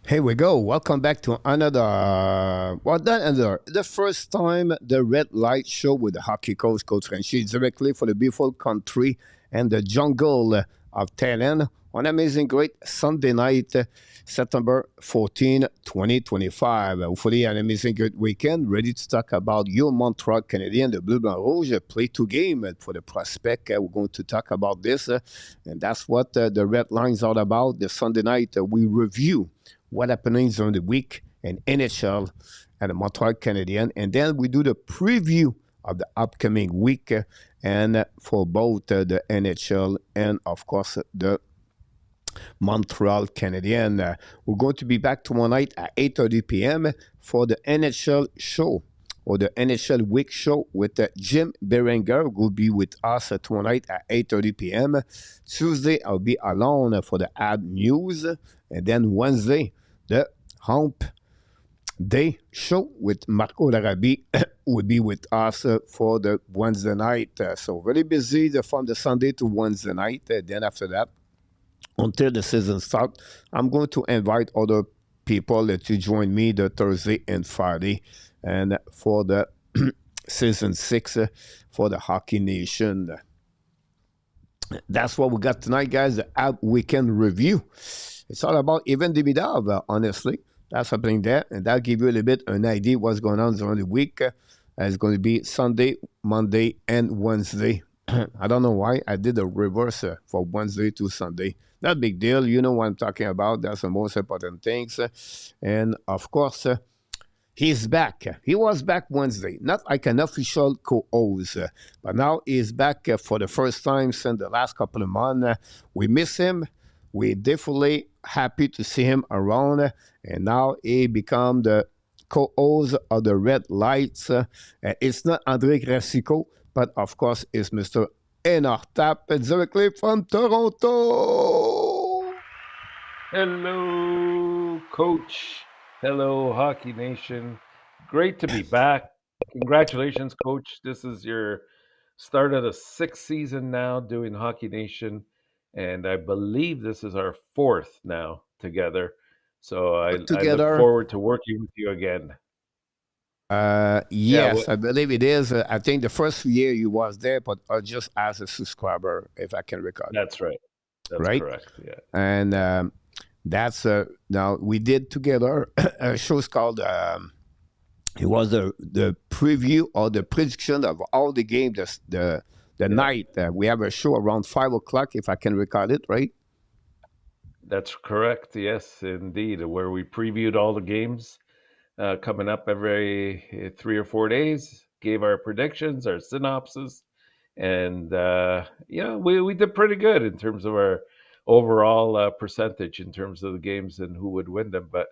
Here we go. Welcome back to another, not another, the first time the Red Light Show with the hockey coach Frenchy, directly for the beautiful country and the jungle of Thailand on amazing great Sunday night, September 14, 2025. Hopefully, an amazing great weekend. Ready to talk about your Montreal Canadiens, the Bleu Blanc Rouge, play two game for the prospect. We're going to talk about this, and that's what the Red Line's all about. The Sunday night, we review what happenings during the week in NHL and the Montreal Canadiens. And then we do the preview of the upcoming week and for both the NHL and, of course, the Montreal Canadiens. We're going to be back tomorrow night at 8:30 p.m. for the NHL show or the NHL Week show with Jim Berenger will be with us tomorrow night at 8:30 p.m. Tuesday, I'll be alone for the ad news. And then Wednesday, the Hump Day show with Marco Larabi will be with us for the Wednesday night. So very busy from the Sunday to Wednesday night. Then after that, until the season starts, I'm going to invite other people to join me the Thursday and Friday and for the season 6 for the Hockey Nation. That's what we got tonight, guys. The Ab Weekend Review. It's all about Even Davidov, honestly. That's happening there, and that'll give you a little bit an idea what's going on during the week. It's going to be Sunday, Monday, and Wednesday. I don't know why I did a reverse for Wednesday to Sunday. Not a big deal. You know what I'm talking about. That's the most important things. And, of course, he's back. He was back Wednesday, not like an official co-host, but now he's back for the first time since the last couple of months. We miss him. We're definitely happy to see him around, and now he become the co-host of the Red Lights. It's not Andre Grassico, but of course it's Mr. Enortap directly from Toronto. Hello, Coach. Hello, Hockey Nation. Great to be back. Congratulations, Coach. This is your start of the sixth season now doing Hockey Nation, and I believe this is our fourth now together. So Put I look together. forward to working with you again. Yeah, Yes, I believe it is. I think the first year you was there, but just as a subscriber, if I can recall it, that's right. That's right? correct. Yeah. And that's now we did together a show called it was the preview or the prediction of all the games the Yeah. night we have a show around 5 o'clock if I can recall it right. That's correct. Yes, indeed. Where we previewed all the games coming up every 3 or 4 days, gave our predictions, our synopsis, and we did pretty good in terms of our overall percentage in terms of the games and who would win them. But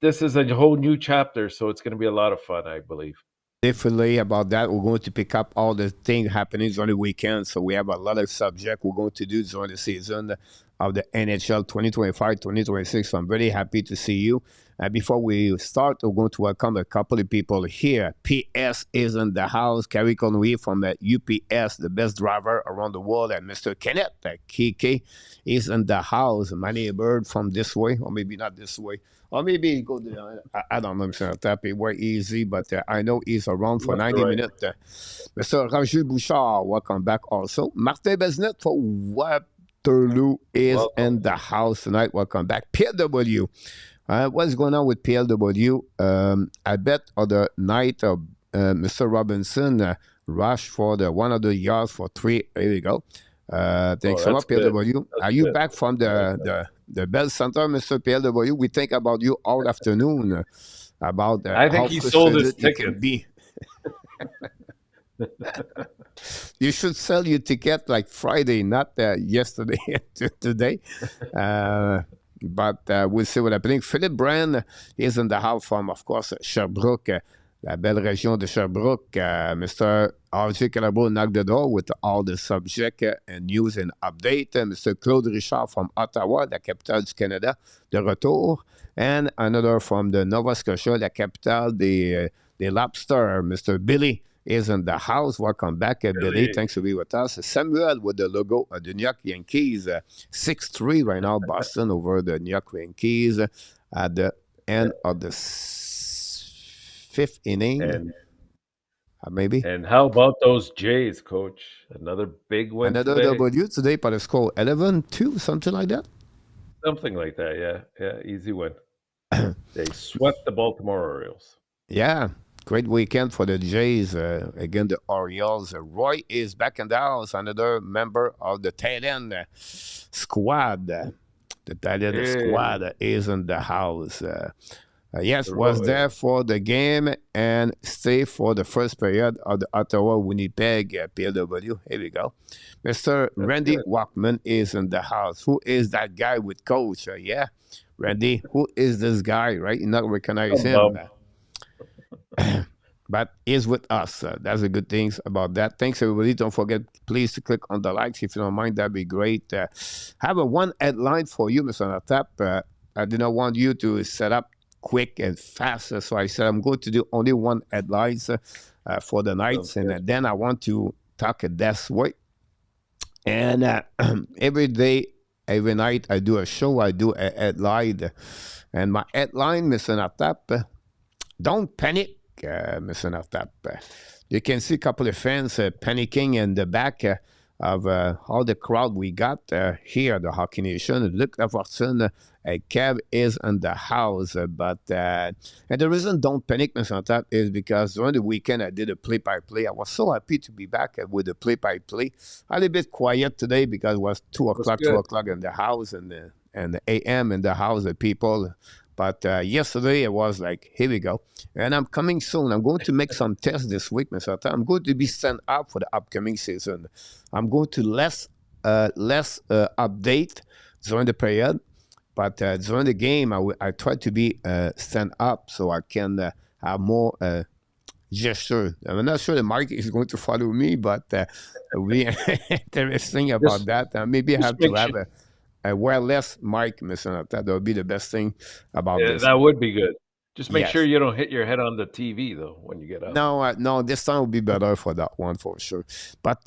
this is a whole new chapter, so it's going to be a lot of fun, I believe. Definitely about that. We're going to pick up all the things happening on the weekend. So we have a lot of subject we're going to do during the season of the NHL 2025-2026. So I'm very happy to see you. Before we start, we're going to welcome a couple of people here. PS is in the house. Carrie Conway from UPS, the best driver around the world. And Mr. Kenneth KK is in the house. Manny Bird from this way, or maybe not this way. Or maybe go to, I don't know, Mr. Tappy, very easy, but I know he's around for Left to 90 right. minutes. Mr. Roger Bouchard, welcome back also. Martin Besnet for Waterloo is Welcome. in the house tonight. Welcome back. PLW. What's going on with PLW? I bet on the night of Mr. Robinson rush for the 100 yards for 3. Here we go. Thanks so That's much, good. PLW. That's Are you good. back from I like that. the Bell Center, Mr. PLW? We think about you all afternoon about I think how he sold his frustrated you can tickets. be. You should sell your ticket like Friday, not yesterday today. But we'll see what happening. Philippe Brand is in the house from, of course, Sherbrooke, la belle région de Sherbrooke. Mr. R.J. Calabo knocked the door with all the subject and news and update. Mr. Claude Richard from Ottawa, la capitale du Canada, de retour. And another from the Nova Scotia, la capitale des lobsters, Mr. Billy is in the house. Welcome back, Billy. Billy. Thanks for being with us. Samuel with the logo of the New York Yankees. 6-3 right now, Boston over the New York Yankees at the Yeah. end of the fifth inning, And maybe. and how about those Jays, Coach? Another big win Another today. W today by the score 11-2, something like that. Something like that. Yeah. Yeah. Easy win. They swept the Baltimore Orioles. Yeah, great weekend for the Jays against the Orioles. Roy is back in the house, another member of the Thailand squad. The Thailand Hey, squad is in the house. Yes, was Roy. there for the game and stay for the first period of the Ottawa Winnipeg PLW. Here we go. Mr. That's Randy good. Walkman is in the house. Who is that guy with coach? Yeah, Randy, who is this guy, right? You not recognize Some him. bum. But is with us. That's the good things about that. Thanks, everybody. Don't forget, please, to click on the likes if you don't mind. That'd be great. Have a one headline for you, Mr. Enortap. I did not want you to set up quick and fast, so I said I'm going to do only one headlines for the Sounds nights, and good. then I want to talk this way. And every day, every night, I do a show. I do a headline, and my headline, Mr. Enortap, don't panic, Mr. Enortap. You can see a couple of fans panicking in the back of all the crowd we got here at the Hockey Nation. Luc Lafortune, Kev is in the house. And the reason don't panic, Mr. Enortap, is because during the weekend I did a play-by-play. I was so happy to be back with the play-by-play. A little bit quiet today because it was 2 That's o'clock, 2 good. o'clock in the house and the AM in the house, the people. But yesterday it was like, here we go. And I'm coming soon. I'm going to make some tests this week, Mr. I'm going to be sent up for the upcoming season. I'm going to less update during the period, but during the game, I try to be stand up so I can have more gesture. I'm not sure the Mike is going to follow me, but it will be interesting about Just that. Maybe I just have to make have sure a wireless mic, Mr. That would be the best thing about this. that would be good. Just make sure Yes. you don't hit your head on the TV though when you get up. No, no, this time will be better for that one for sure. But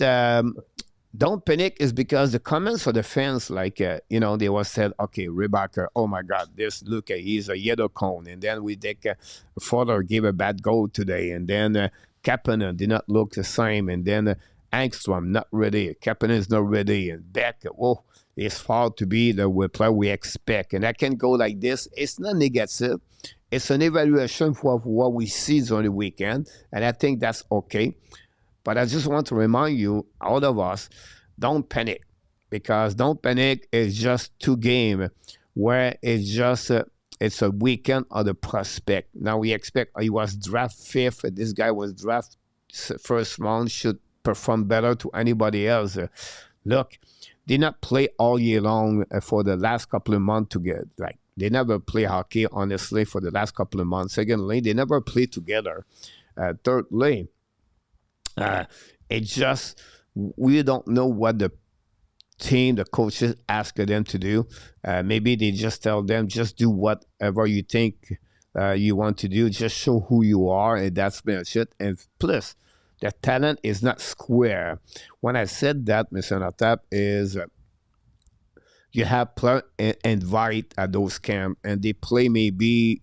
don't panic is because the comments for the fans, like, they was said, okay, Rebecca, oh my God, this, look, he's a yellow cone. And then we take Fowler gave a bad goal today. And then Kapanen did not look the same. And then Angstrom, not ready. Kapanen is not ready. And Beck, oh, it's far to be the player we expect. And I can go like this. It's not negative. It's an evaluation for what we see on the weekend. And I think that's okay. But I just want to remind you, all of us, don't panic, because don't panic is just 2 games where it's a weekend of the prospect. Now we expect he was draft 5th. This guy was draft first round, should perform better to anybody else. Look, did not play all year long for the last couple of months together. Like, they never play hockey, honestly, for the last couple of months. Secondly, they never play together. Thirdly, it just, we don't know what the team, the coaches ask them to do. Maybe they just tell them, just do whatever you think you want to do. Just show who you are, and that's pretty much it. And plus, the talent is not square. When I said that, Mr. Enortap, is you have players invite at those camp, and they play maybe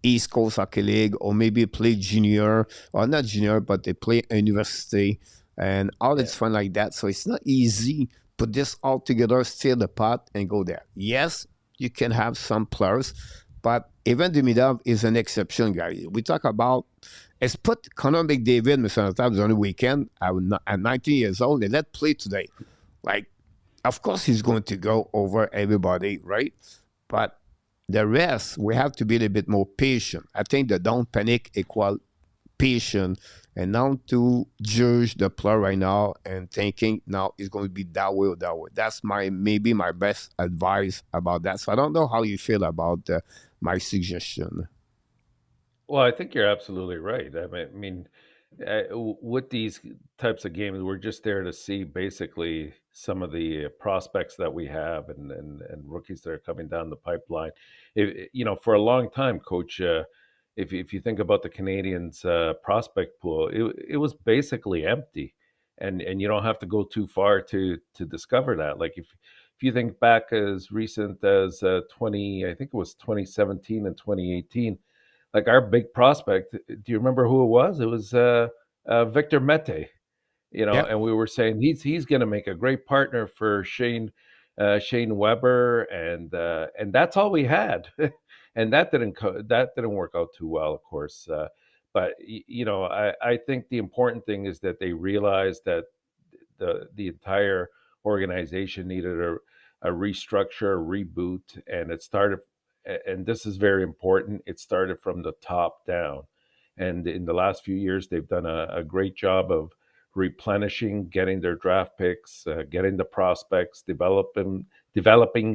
East Coast Hockey League, or maybe play junior, or not junior, but they play university, and all Yeah. it's fun like that. So it's not easy. Put this all together, steer the pot, and go there. Yes, you can have some players, but even Demidov is an exception, guys. We talk about, let's put Connor McDavid, Mr. Enortap, on the weekend at 19 years old, and let play today. Like, of course, he's going to go over everybody, right? But the rest, we have to be a little bit more patient. I think the don't panic equal patient, and not to judge the player right now and thinking now it's going to be that way or that way. That's maybe my best advice about that. So I don't know how you feel about my suggestion. Well, I think you're absolutely right. I mean, with these types of games, we're just there to see basically some of the prospects that we have and rookies that are coming down the pipeline. For a long time, Coach, if you think about the Canadians' prospect pool, it was basically empty, and you don't have to go too far to discover that. Like if you think back as recent as 20, I think it was 2017 and 2018, like our big prospect. Do you remember who it was? It was Victor Mete. Yeah. And we were saying he's going to make a great partner for Shane Weber, and that's all we had, and that didn't work out too well, of course. But I think the important thing is that they realized that the entire organization needed a restructure, a reboot, and it started. And this is very important. It started from the top down, and in the last few years, they've done a great job of replenishing, getting their draft picks, getting the prospects, developing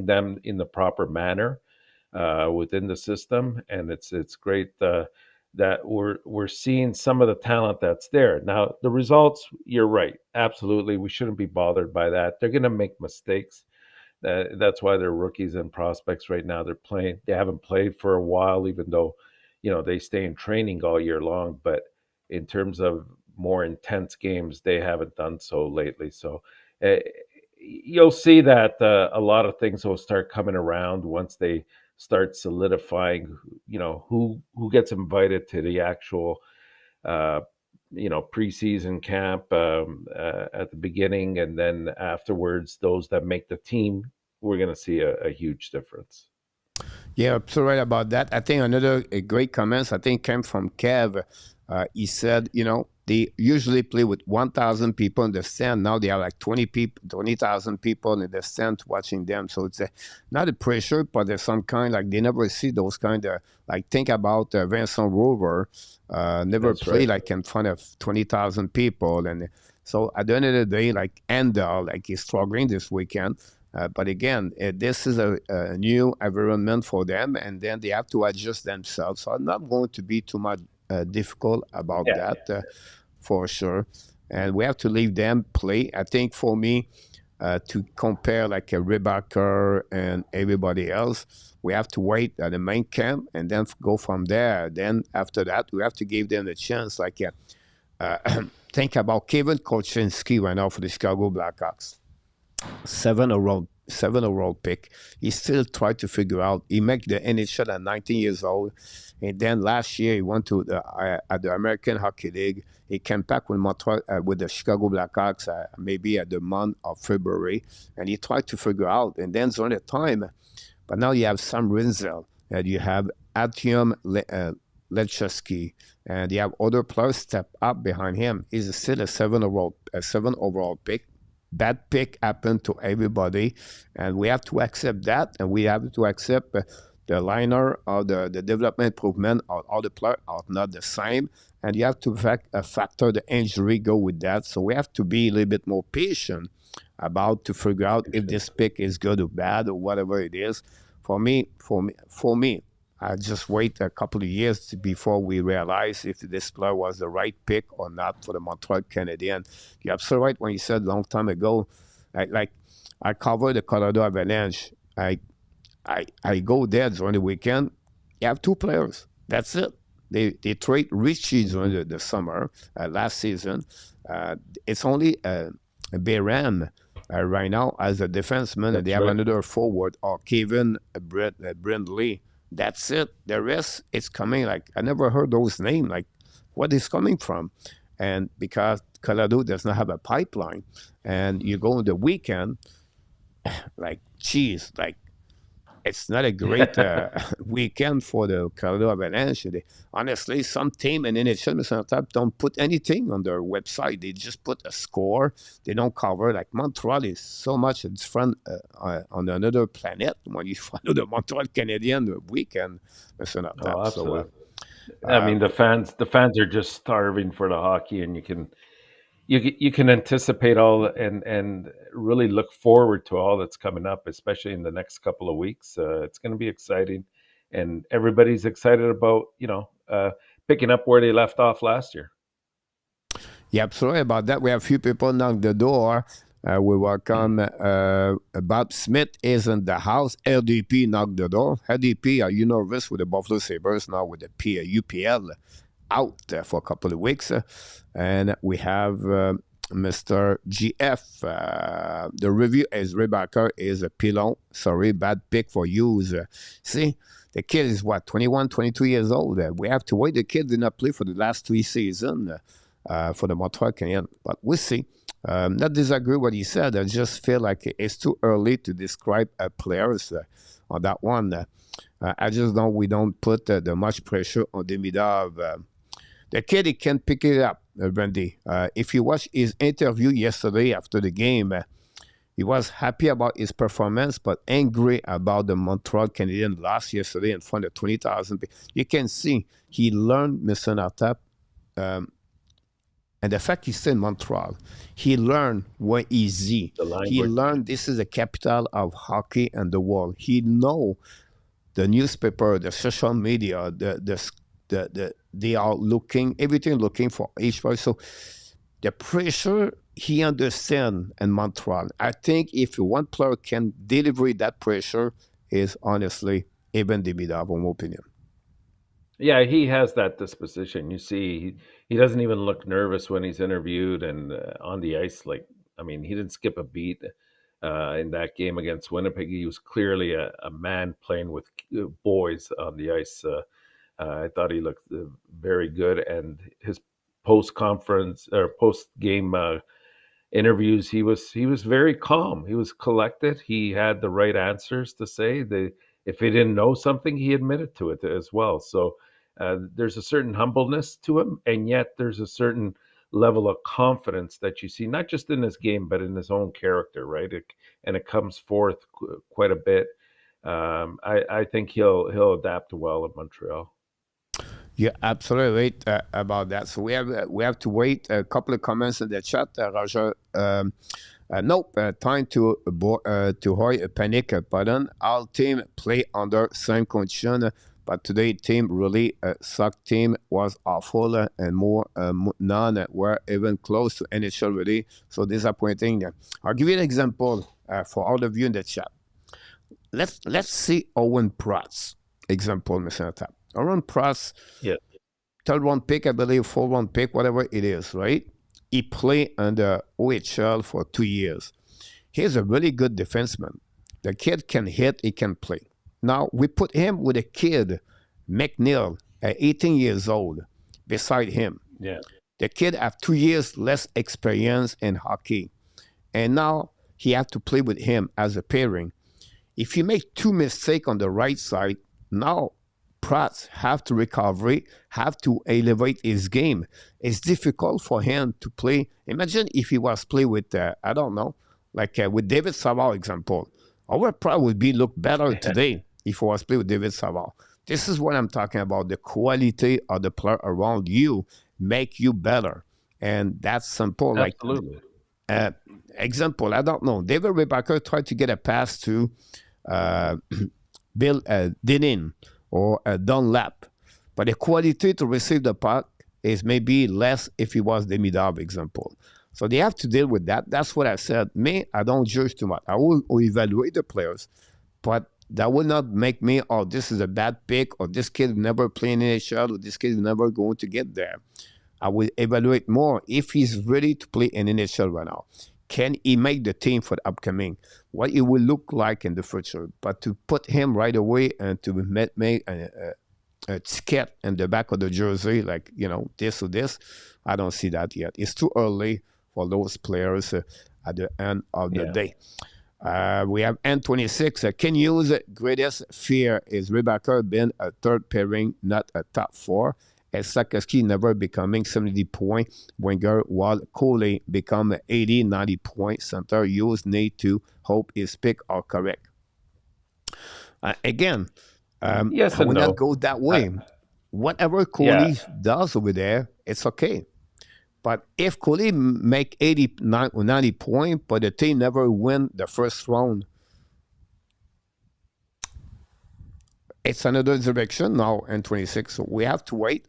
them in the proper manner within the system, and it's great that we're seeing some of the talent that's there. Now, the results, you're right, absolutely, we shouldn't be bothered by that. They're going to make mistakes. That's why they're rookies and prospects right now. They haven't played for a while, even though they stay in training all year long. But in terms of more intense games, they haven't done so lately. So uh, you'll see that a lot of things will start coming around once they start solidifying. Who gets invited to the actual uh, preseason camp at the beginning, and then afterwards, those that make the team, we're going to see a huge difference. Yeah, so right about that. I think another great comments, I think, came from Kev. He said, they usually play with 1,000 people in the stand. Now they have like 20,000 people in the stand watching them. So it's not a pressure, but there's some kind, like they never see those kind of, like think about Vincent Rover, never That's play right. like in front of 20,000 people. And so at the end of the day, like Enda, like he's struggling this weekend. But again, this is a new environment for them, and then they have to adjust themselves. So I'm not going to be too much difficult about Yeah. that for sure. And we have to leave them play. I think for me, to compare like a Rebecca and everybody else, we have to wait at the main camp and then go from there. Then after that, we have to give them the chance. Like, think about Kevin Koczynski right now for the Chicago Blackhawks, seven overall pick. He still tried to figure out. He made the NHL at 19 years old, and then last year he went to the American Hockey League. He came back with Montreal, with the Chicago Blackhawks, maybe at the month of February, and he tried to figure out. And then during the time, but now you have Sam Rinzel, and you have Artyom Lechesky, and you have other players step up behind him. He's still a seven overall pick. Bad pick happened to everybody, and we have to accept that, and we have to accept the liner or the development improvement of all the players are not the same, and you have to factor the injury go with that. So we have to be a little bit more patient about to figure out if this pick is good or bad or whatever it is. For me, I just wait a couple of years before we realize if this player was the right pick or not for the Montreal Canadiens. You're absolutely right when you said a long time ago, like I covered the Colorado Avalanche. I go there during the weekend. You have two players. That's it. They trade Richie during the summer last season. It's only Bayram right now as a defenseman, and they That's have right. another forward or Kevin Brindley. That's it. The rest is coming. Like I never heard those names. Like what is coming from? And because Colorado does not have a pipeline, and you go on the weekend, like geez, like it's not a great weekend for the Colorado Avalanche. Honestly, some team in NHL, Enortap, don't put anything on their website. They just put a score. They don't cover. Like Montreal is so much different on another planet when you follow the Montreal Canadian weekend, Oh, Enortap. So, absolutely. I uh, mean, the fans are just starving for the hockey, and you can anticipate all and really look forward to all that's coming up, especially in the next couple of weeks. It's going to be exciting, and everybody's excited about picking up where they left off last year. yeah, sorry about that. We have a few people knock the door. We welcome Bob Smith is in the house. LDP knocked the door. LDP, are you nervous with the Buffalo Sabres now with the UPL out for a couple of weeks? And we have Mr. GF. The review is Rebecca is a pilon. Sorry, bad pick for use. See, the kid is what, 21, 22 years old. We have to wait. The kid did not play for the last 3 seasons for the Montreal Canadiens. But we'll see. Not disagree what he said. I just feel like it's too early to describe players on that one. I just know we don't put the much pressure on Demidov. The kid, he can pick it up, Brandy. If you watch his interview yesterday after the game, he was happy about his performance, but angry about the Montreal Canadiens loss yesterday in front of 20,000 people. You can see he learned Mr. Enortap. And the fact he's still in Montreal, he learned where is he. He learned this is the capital of hockey and the world. He know the newspaper, the social media, they are looking, everything looking for each person. So the pressure he understands in Montreal. I think if one player can deliver that pressure, is honestly Evan Demidov, in my opinion. Yeah, he has that disposition. You see, he doesn't even look nervous when he's interviewed and on the ice. Like, I mean, he didn't skip a beat in that game against Winnipeg. He was clearly a man playing with boys on the ice. I thought he looked very good, and his post-conference or post-game interviews, he was very calm. He was collected. He had the right answers to say. If he didn't know something, he admitted to it as well. So there's a certain humbleness to him, and yet there's a certain level of confidence that you see, not just in his game, but in his own character, right? And it comes forth quite a bit. I think he'll adapt well in Montreal. You're absolutely right about that. So we have to wait. A couple of comments in the chat, Roger. Nope, time to hoy a panic button. All team play under same condition, but today team really sucked. Team was awful, and more none were even close to NHL ready. So disappointing. I'll give you an example for all of you in the chat. Let's see Owen Pratt's example, Mr. Tap. Owen Pratt, yeah, 3rd round pick, I believe, 4th round pick, whatever it is, right? He played under OHL for 2 years. He's a really good defenseman. The kid can hit, he can play. Now, we put him with a kid, McNeil, at 18 years old, beside him. Yeah. The kid has 2 years less experience in hockey. And now he has to play with him as a pairing. If you make 2 mistakes on the right side, now Pratt have to recover, have to elevate his game. It's difficult for him to play. Imagine if he was play with, I don't know, like with David Savard example. Our Pratt would look better today if he was play with David Savard. This is what I'm talking about. The quality of the player around you make you better. And that's simple. Absolutely. Like, example, I don't know. David Rebecca tried to get a pass to Bill Dinin or a Dunlap. But the quality to receive the puck is maybe less if it was Demidov example. So they have to deal with that. That's what I said. Me, I don't judge too much. I will evaluate the players, but that will not make me, oh, this is a bad pick, or this kid never play in NHL, or this kid is never going to get there. I will evaluate more if he's ready to play in NHL right now. Can he make the team for the upcoming? What it will look like in the future. But to put him right away and to make a ticket in the back of the jersey, like, this or this, I don't see that yet. It's too early for those players at the end of the day. We have N26. Can use greatest fear is Rebecca been a 3rd pairing, not a top 4. And Sakowski never becoming 70-point winger, while Coley become 80, 90-point center. Use need to hope his pick are correct. Again, yes I will no. not go that way. Whatever Coley does over there, it's okay. But if Coley make 80 or 90 points, but the team never win the first round, it's another direction now in 26. So we have to wait.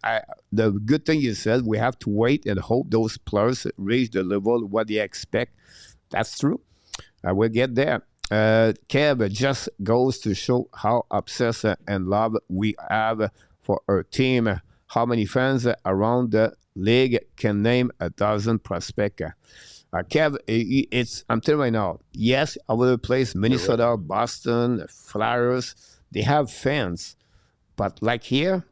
The good thing you said, we have to wait and hope those players reach the level what they expect That's true. I will get there. Kev just goes to show how obsessed and love we have for our team. How many fans around the league can name 1,000 prospects? Kev, it's I'm telling you right now. Yes, other place, You're right. Minnesota, Boston, Flyers, they have fans, but like here,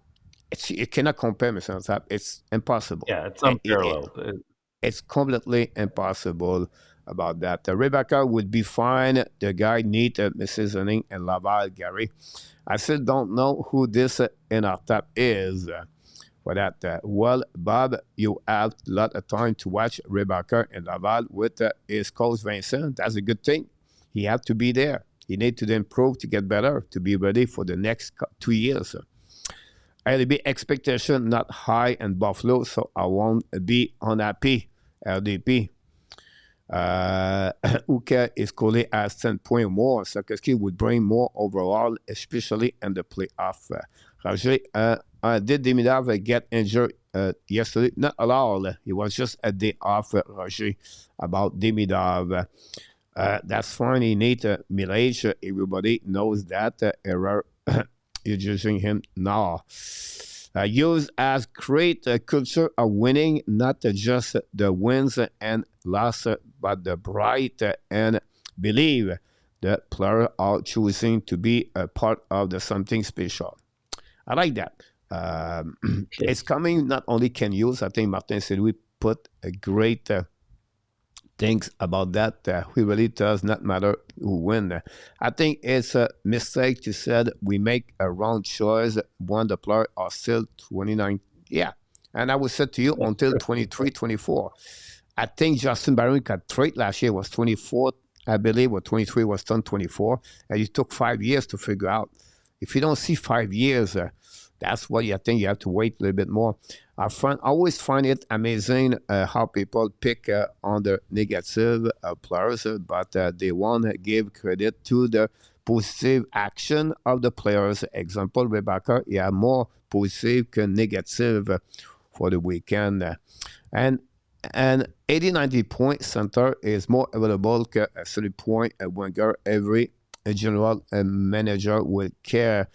you cannot compare, Mr. Enortap. It's impossible. Yeah, it's It, it, unparalleled. it's completely impossible about that. Rebecca would be fine. The guy need Mrs. Henning and Laval Gary. I still don't know who this Enortap is. For that, well, Bob, you have a lot of time to watch Rebecca and Laval with his coach Vincent. That's a good thing. He have to be there. He need to improve to get better to be ready for the next 2 years. LDB expectation not high in Buffalo, so I won't be unhappy. LDP. Uka is collé as 10 points more. Sakowski would bring more overall, especially in the playoff. Roger, did Demidov get injured yesterday? Not at all. It was just a day off, Roger, about Demidov. That's fine. He needs mileage. Everybody knows that. Error. You're judging him now. Use as create a culture of winning, not just the wins and losses, but the bright and believe that players are choosing to be a part of the something special. I like that. It's coming. Not only can use. I think Martin said we put a great things about that. It really does not matter who win. I think it's a mistake to said we make a wrong choice when the players are still 29. Yeah. And I would say to you until 23, 24. I think Justin Barron got trade last year was 24, I believe, or 23 was turned 24. And it took 5 years to figure out. If you don't see 5 years, that's what I think you have to wait a little bit more. I always find it amazing how people pick on the negative players, but they want to give credit to the positive action of the players. Example, Rebecca, yeah, more positive than negative for the weekend. And an 80-90 point center is more available than a 30 point winger. Every general manager will care.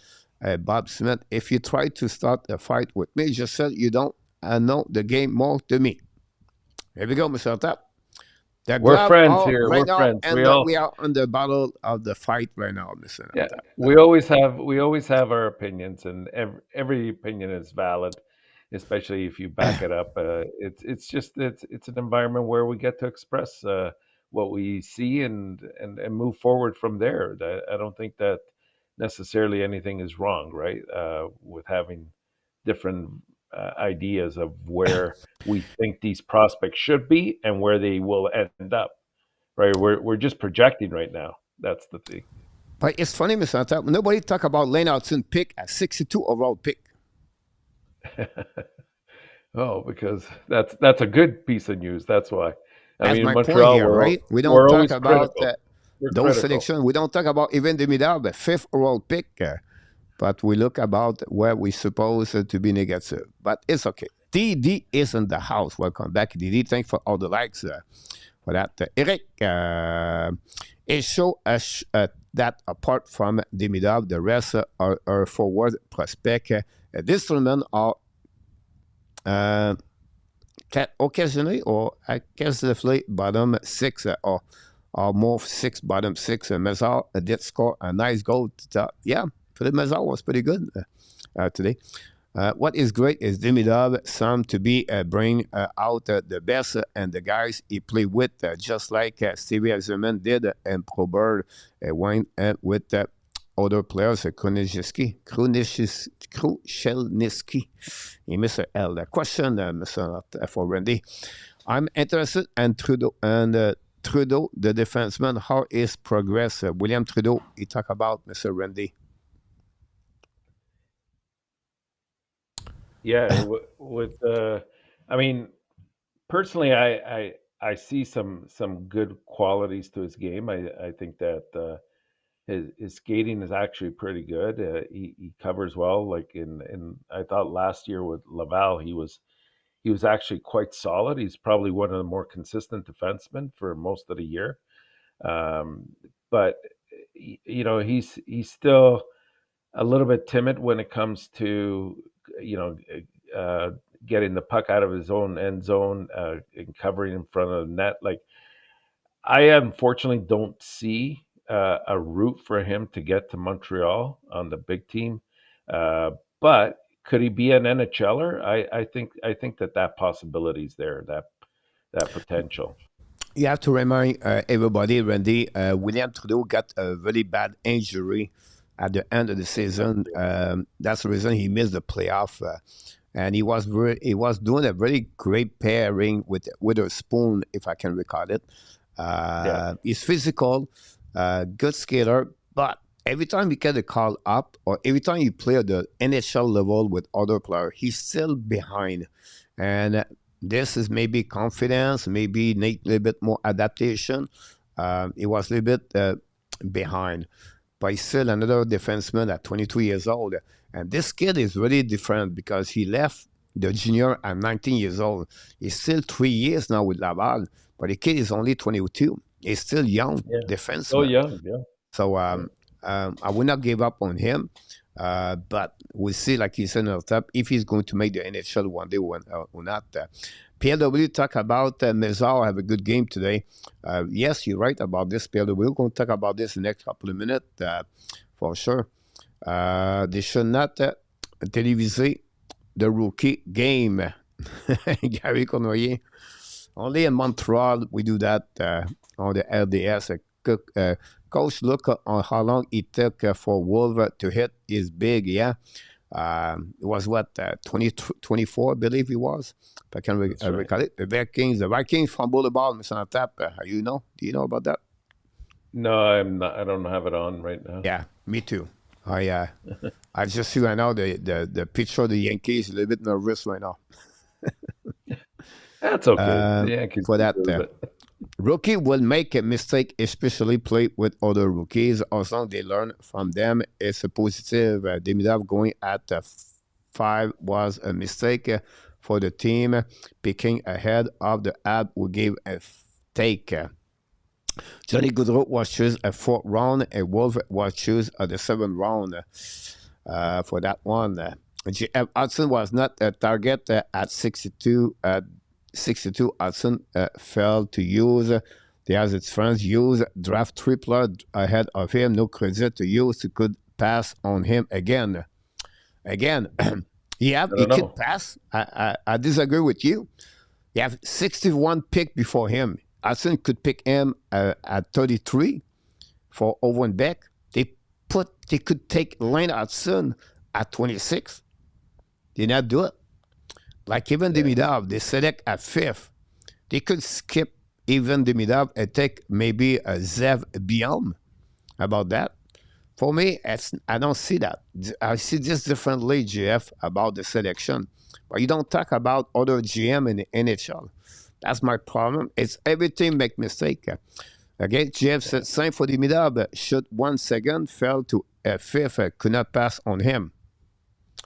Bob Smith, if you try to start a fight with me, just said you don't know the game more than me. Here we go, Mr. Tap. The We're glove friends are here. right We're now, friends. and we are on the battle of the fight right now, Mr. Yeah, Tap. we always have our opinions, and every opinion is valid, especially if you back it up. It's an environment where we get to express what we see and move forward from there. I don't think that necessarily anything is wrong, right? With having different ideas of where we think these prospects should be and where they will end up, right? We're just projecting right now. That's the thing. But it's funny, Mr. Tap. Nobody talk about Lane Hudson pick at 62 overall pick. Oh, because that's a good piece of news. That's why. I That's mean, in my point Montreal, here, we're right? We don't we're talk always about critical. We're those critical. selections. We don't talk about even the middle, the fifth overall pick, but we look about where we supposed to be negative. But it's okay. DD is in the house. Welcome back, DD. Thanks for all the likes for that. Eric, it shows us that apart from Demidov, the rest are forward prospect. This tournament are uh, occasionally or occasionally bottom six or more six bottom six. Mazar did score a nice goal. Yeah, Philip Mazar was pretty good today. What is great is Demidov some to be bring out the best and the guys he played with, just like Stevie Eiserman did and Probert went with other players, Krushelnyski. He missed a L. Question, Mr. For Randy. I'm interested in Trudeau and Trudeau, the defenseman. How is progress? William Trudeau, he talk about Mr. Randy. Yeah, with I mean, personally, I see some good qualities to his game. I think that his skating is actually pretty good. He covers well. Like in I thought last year with Laval, he was actually quite solid. He's probably one of the more consistent defensemen for most of the year. Um, but he's still a little bit timid when it comes to you know uh, getting the puck out of his own end zone and covering in front of the net. Like, I unfortunately don't see a route for him to get to Montreal on the big team. Uh, but could he be an NHLer? I think that possibility is there. That potential. You have to remind everybody, Randy, William Trudeau got a really bad injury at the end of the season. That's the reason he missed the playoff. And he was doing a very great pairing with a spoon, if I can recall it. Yeah, He's physical, good skater, but every time he get a call up or every time he play at the NHL level with other players, he's still behind. And this is maybe confidence, maybe need a little bit more adaptation. He was a little bit behind, but he's still another defenseman at 22 years old. And this kid is really different because he left the junior at 19 years old. He's still 3 years now with Laval, but the kid is only 22. He's still young yeah. Oh, defenseman. young, yeah, So yeah. I will not give up on him. But we'll see, like you said, Enortap, if he's going to make the NHL one day or not. PLW talk about Mezar have a good game today. Yes, you're right about this, PLW. We're going to talk about this in the next couple of minutes for sure. They should not téléviser the rookie game. Gary Cournoyer. Only in Montreal we do that on the LDS. Coach, look on how long it took for Wolver to hit his big, yeah. It was what, 2024, I believe it was, if I can That's right. recall it. The Vikings fumbled the ball, Mr. Enortap. Do you know about that? No, I'm not. I don't have it on right now. Yeah, me too. I just see right now the pitcher of the Yankees a little bit nervous right now. That's okay. The Yankees For that, deserve it. rookie will make a mistake, especially play with other rookies. As long as they learn from them, it's a positive. Demidov going at 5 was a mistake for the team. Picking ahead of the Habs who gave a take. Johnny Gaudreau was chosen a 4th round, and Wolf was chosen at the 7th round for that one. G.F. Hudson was not a target at 62. 62 Hudson failed to use. They has its friends use draft tripler ahead of him. No credit to use. He could pass on him again. I He don't could know. pass. I disagree with you. You have 61 pick before him. Hudson could pick him at 33 for Owen Beck. They could take Lane Hudson at 26. Did not do it. Like even Yeah, Demidov, they select at 5th. They could skip even Demidov and take maybe a Zev beyond about that. For me, I don't see that. I see this differently, GF, about the selection. But you don't talk about other GM in the NHL. That's my problem. It's everything make mistake. Okay, GF said same for Demidov. Shoot 1 second, fell to a 5th, could not pass on him.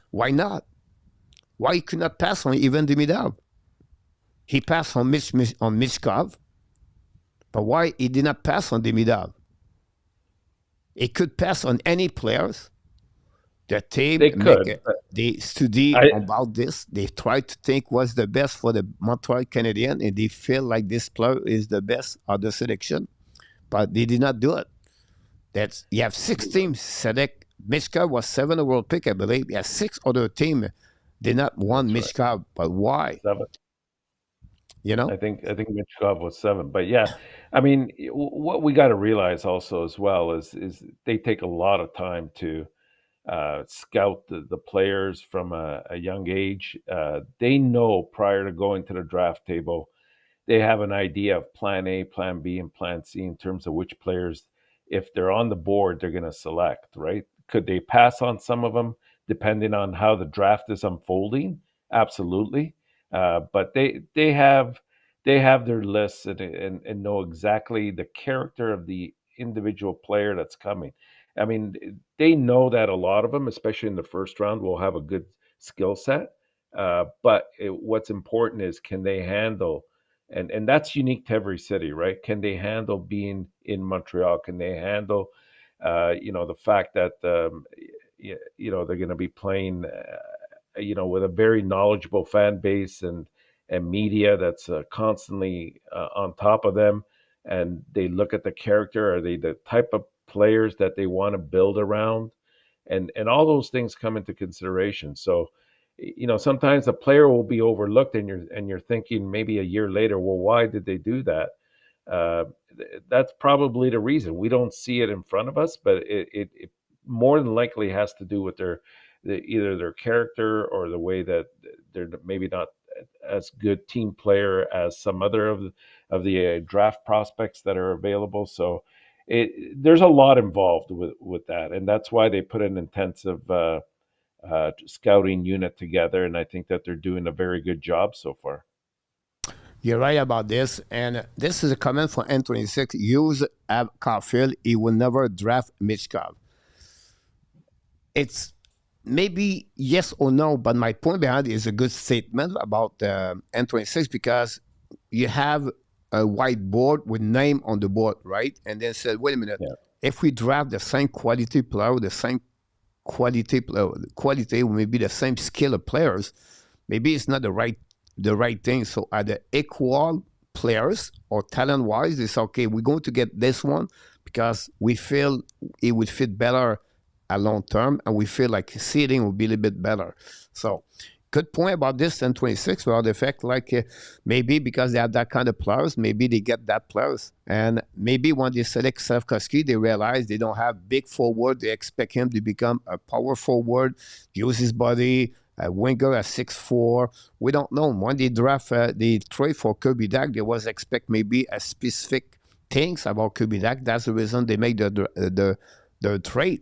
Why not? Why he could not pass on even Demidov? He passed on Mishkov, but why he did not pass on Demidov? He could pass on any players. The team they could. But they study I about this. They try to think what's the best for the Montreal Canadiens, and they feel like this player is the best of the selection, but they did not do it. You have 6 teams select. Mishkov was 7 overall pick, I believe. You have 6 other teams did not want That's right. Mishkov, but why? 7. You know? I think Mitchkov was 7. But yeah, I mean, what we got to realize also as well is they take a lot of time to scout the players from a young age. They know prior to going to the draft table, they have an idea of plan A, plan B, and plan C in terms of which players, if they're on the board, they're going to select, right? Could they pass on some of them depending on how the draft is unfolding? Absolutely. But they have their lists and know exactly the character of the individual player that's coming. I mean, they know that a lot of them, especially in the first round, will have a good skill set. But what's important is, can they handle, and that's unique to every city, right? Can they handle being in Montreal? Can they handle, the fact that they're going to be playing, with a very knowledgeable fan base and media that's constantly on top of them, and they look at the character. Are they the type of players that they want to build around? And all those things come into consideration. So, sometimes a player will be overlooked, and you're thinking maybe a year later, well, why did they do that? Uh, that's probably the reason. We don't see it in front of us, but it more than likely has to do with either their character, or the way that they're maybe not as good team player as some other of the draft prospects that are available. So there's a lot involved with that, and that's why they put an intensive scouting unit together, and I think that they're doing a very good job so far. You're right about this. And this is a comment from N26. Use Ab Caulfield. He will never draft Michkov. It's maybe yes or no, but my point behind it is a good statement about N26, because you have a whiteboard with name on the board, right? And then said, wait a minute, Yeah. if we draft the same quality player, the same quality, maybe the same skill of players, maybe it's not the right thing. So are the equal players or talent wise, it's okay. We're going to get this one because we feel it would fit better a long term, and we feel like seeding will be a little bit better. So good point about this 1026. Well, the fact like maybe because they have that kind of players, maybe they get that players, and maybe when they select Slavkovsky, they realize they don't have big forward. They expect him to become a power forward, use his body, a winger at 6'4". We don't know. When they draft, the trade for Kirby Dack, they was expect maybe a specific things about Kirby Dack. That's the reason they make the trade.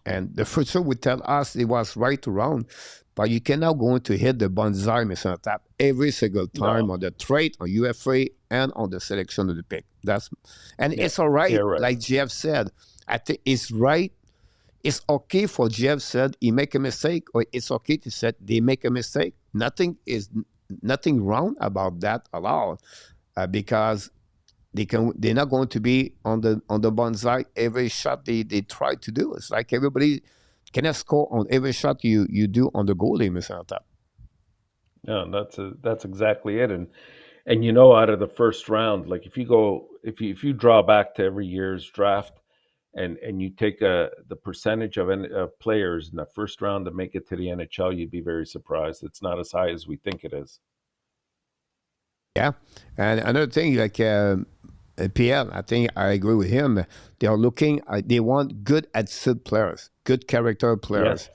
And the future would tell us it was right or wrong, but you cannot go to hit the bonsai, Mr. Tap, every single time No. on the trade, on UFA, and on the selection of the pick. And Yeah. it's all right, You're right. like Jeff said. I think it's right. It's okay for Jeff said he make a mistake, or it's okay to say they make a mistake. Nothing wrong about that at all, because they're not going to be on the bonsai every shot they try to do. It's like everybody cannot score on every shot you do on the goalie, Mr. Tap. No, that's exactly it. And out of the first round, like if you draw back to every year's draft, and you take the percentage of players in the first round to make it to the NHL, you'd be very surprised. It's not as high as we think it is. Yeah, and another thing, like PL, I think I agree with him. They are looking. They want good attitude players, good character Yes, players.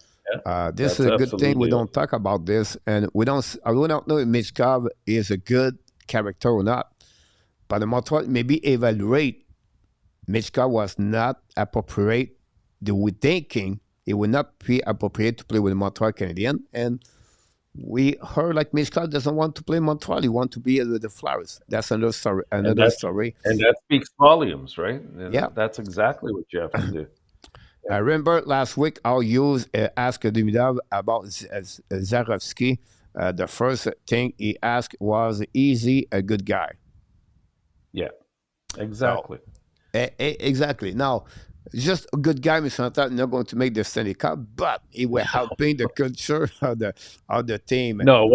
yeah, This is that's a good thing. We absolutely it. don't talk about this, and we don't know if Michkov is a good character or not. But the Montreal maybe evaluate Michkov was not appropriate. They were thinking it would not be appropriate to play with the Montreal Canadiens, and we heard like Michkov doesn't want to play Montreal. He wants to be with the Flowers. That's another story. And Another that's story. and that speaks volumes, right? Yeah. That's exactly what you have to do. I remember last week I used asked Demidov about Zarovsky. The first thing he asked was, "Is he a good guy?" Yeah, So exactly. exactly. Now, just a good guy, Mr. Natal, not going to make the Stanley Cup, but he will helping the culture of the team. No,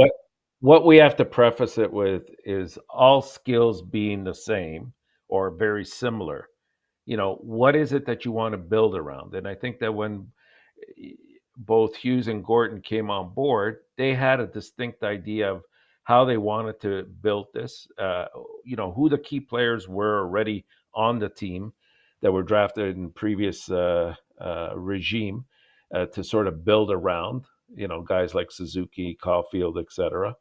what we have to preface it with is all skills being the same or very similar. What is it that you want to build around? And I think that when both Hughes and Gordon came on board, they had a distinct idea of how they wanted to build this. Who the key players were already on the team that were drafted in previous regime, to sort of build around. Guys like Suzuki, Caulfield, etc.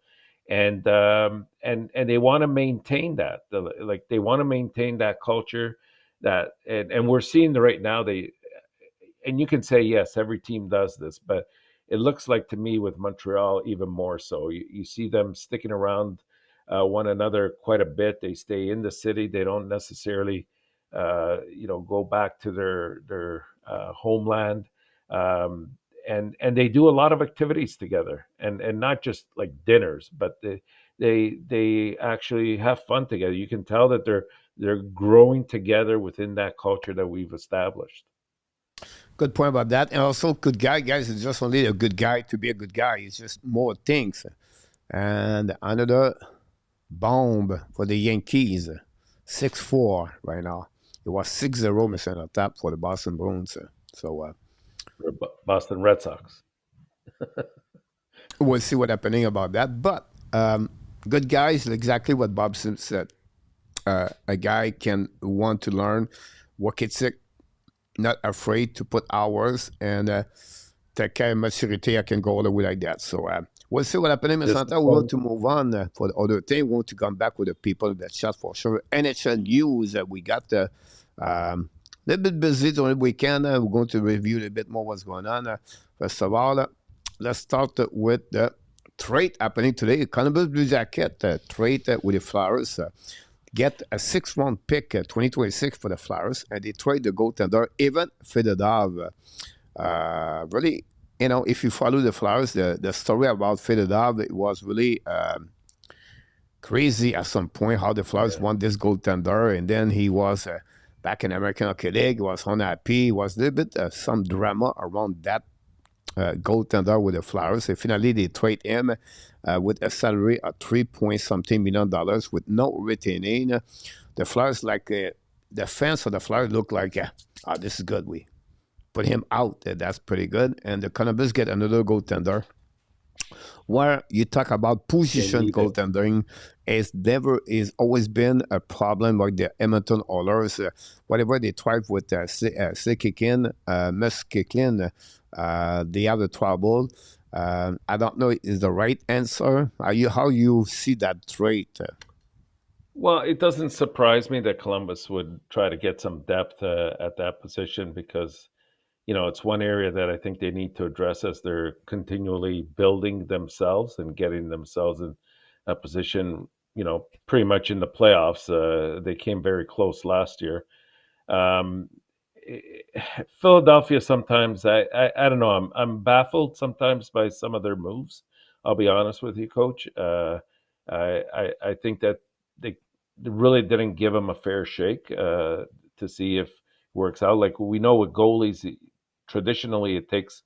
And they want to maintain that. Like they want to maintain that culture, and we're seeing right now. And you can say yes, every team does this, but it looks like to me with Montreal even more so. You see them sticking around one another quite a bit. They stay in the city. They don't necessarily, go back to their homeland. Um, and they do a lot of activities together, and not just like dinners, but they actually have fun together. You can tell that they're growing together within that culture that we've established. Good point about that. And also, good guy, guys, is just only a good guy to be a good guy. It's just more things. And another bomb for the Yankees, 6-4 right now. It was 6-0, Mr. Enortap, for the Boston Bruins. So Boston Red Sox. we'll see what's happening about that. But good guys, exactly what Bob Simpson said. A guy can want to learn, work ethic, not afraid to put hours, and take care of maturity. I can go all the way like that. So we'll see what happens. Mr. Santa, we want to move on for the other thing. We want to come back with the people that chat for sure. NHL news. We got a little bit busy on the weekend. We're going to review a little bit more what's going on. First of all, let's start with the trade happening today. Columbus Blue Jacket trade with the Flyers. Get a 6th-round pick, 2026 for the Flyers, and they trade the goaltender Ivan Fedorov. Really, if you follow the Flyers, the story about Fedorov, it was really crazy at some point how the Flyers want this goaltender, and then he was back in American Hockey League. He was unhappy. It was a little bit some drama around that goaltender with the Flyers. And finally, they trade him with a salary of $3.something million with no retaining. The Flyers, the fans of the Flyers look like, this is good. We put him out. That's pretty good. And the Columbus get another goaltender. Where you talk about position goaltending, is always been a problem like the Edmonton Oilers. Whatever they tried with Muskikin, they have the trouble. I don't know is the right answer. How you see that trait? Well, it doesn't surprise me that Columbus would try to get some depth at that position, because it's one area that I think they need to address as they're continually building themselves and getting themselves in a position, pretty much in the playoffs. They came very close last year. Philadelphia, sometimes I don't know. I'm baffled sometimes by some of their moves. I'll be honest with you, Coach. I think that they really didn't give him a fair shake to see if it works out. Like we know with goalies, traditionally it takes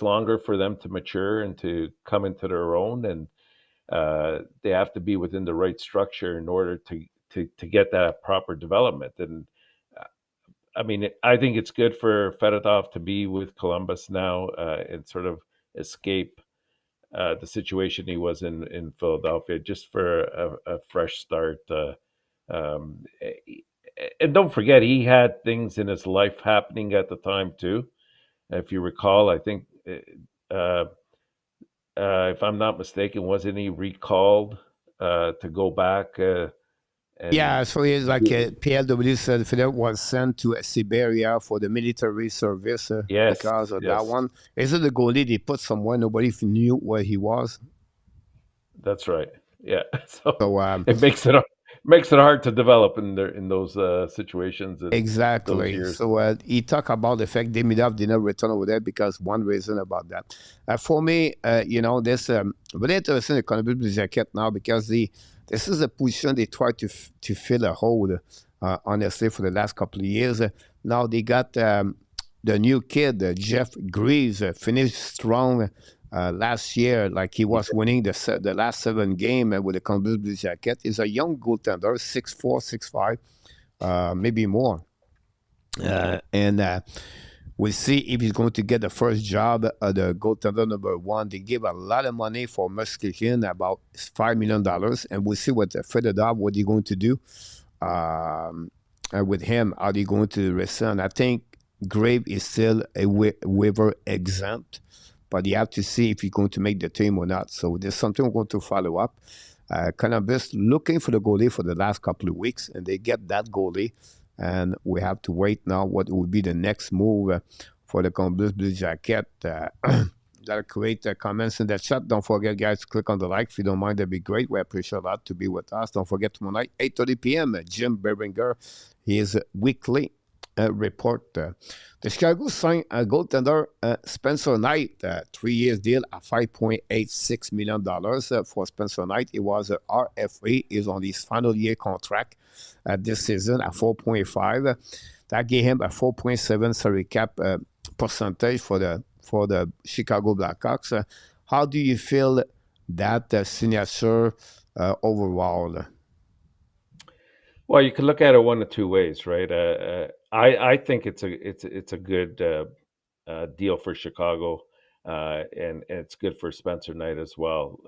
longer for them to mature and to come into their own, and they have to be within the right structure in order to get that proper development. And I mean, I think it's good for Fedorov to be with Columbus now and sort of escape the situation he was in Philadelphia, just for a fresh start. And don't forget, he had things in his life happening at the time too. If you recall, I think, if I'm not mistaken, wasn't he recalled to go back? So he's like PLW said, Philip was sent to Siberia for the military service because of that one. Is it the goalie they put somewhere nobody knew where he was? That's right. Yeah. So it makes it hard to develop in those situations. Exactly. Those so he talked about the fact Demidov did not return over there because one reason about that. For me, this really interesting economic jacket now because this is a position they try to fill a hole, honestly, for the last couple of years. Now they got the new kid, Jeff Greaves, finished strong last year, like he was winning the last 7 games with the Columbus Blue Jacket. He's a young goaltender, 6'4", 6'5", maybe more. And we'll see if he's going to get the first job, the goaltender number 1. They give a lot of money for Muskikin, about $5 million, and we'll see what Fedorov, what he's going to do with him. Are they going to resign? I think Grave is still a waiver exempt, but you have to see if he's going to make the team or not. So there's something we're going to follow up. Columbus looking for the goalie for the last couple of weeks, and they get that goalie. And we have to wait now what will be the next move for the Columbus Blue Jacket. That'll create comments in the chat. Don't forget, guys, to click on the like. If you don't mind, that'd be great. We appreciate that to be with us. Don't forget, tomorrow night, 8:30 p.m., Jim Beringer, his weekly report. The Chicago signed a goaltender, Spencer Knight, 3 years deal at $5.86 million for Spencer Knight. It was a RFA. He's on his final year contract this season at 4.5. That gave him a 4.7 salary cap percentage for the Chicago Blackhawks. How do you feel that signature overall? Well, you can look at it one of two ways, right? I think it's a good deal for Chicago, and it's good for Spencer Knight as well.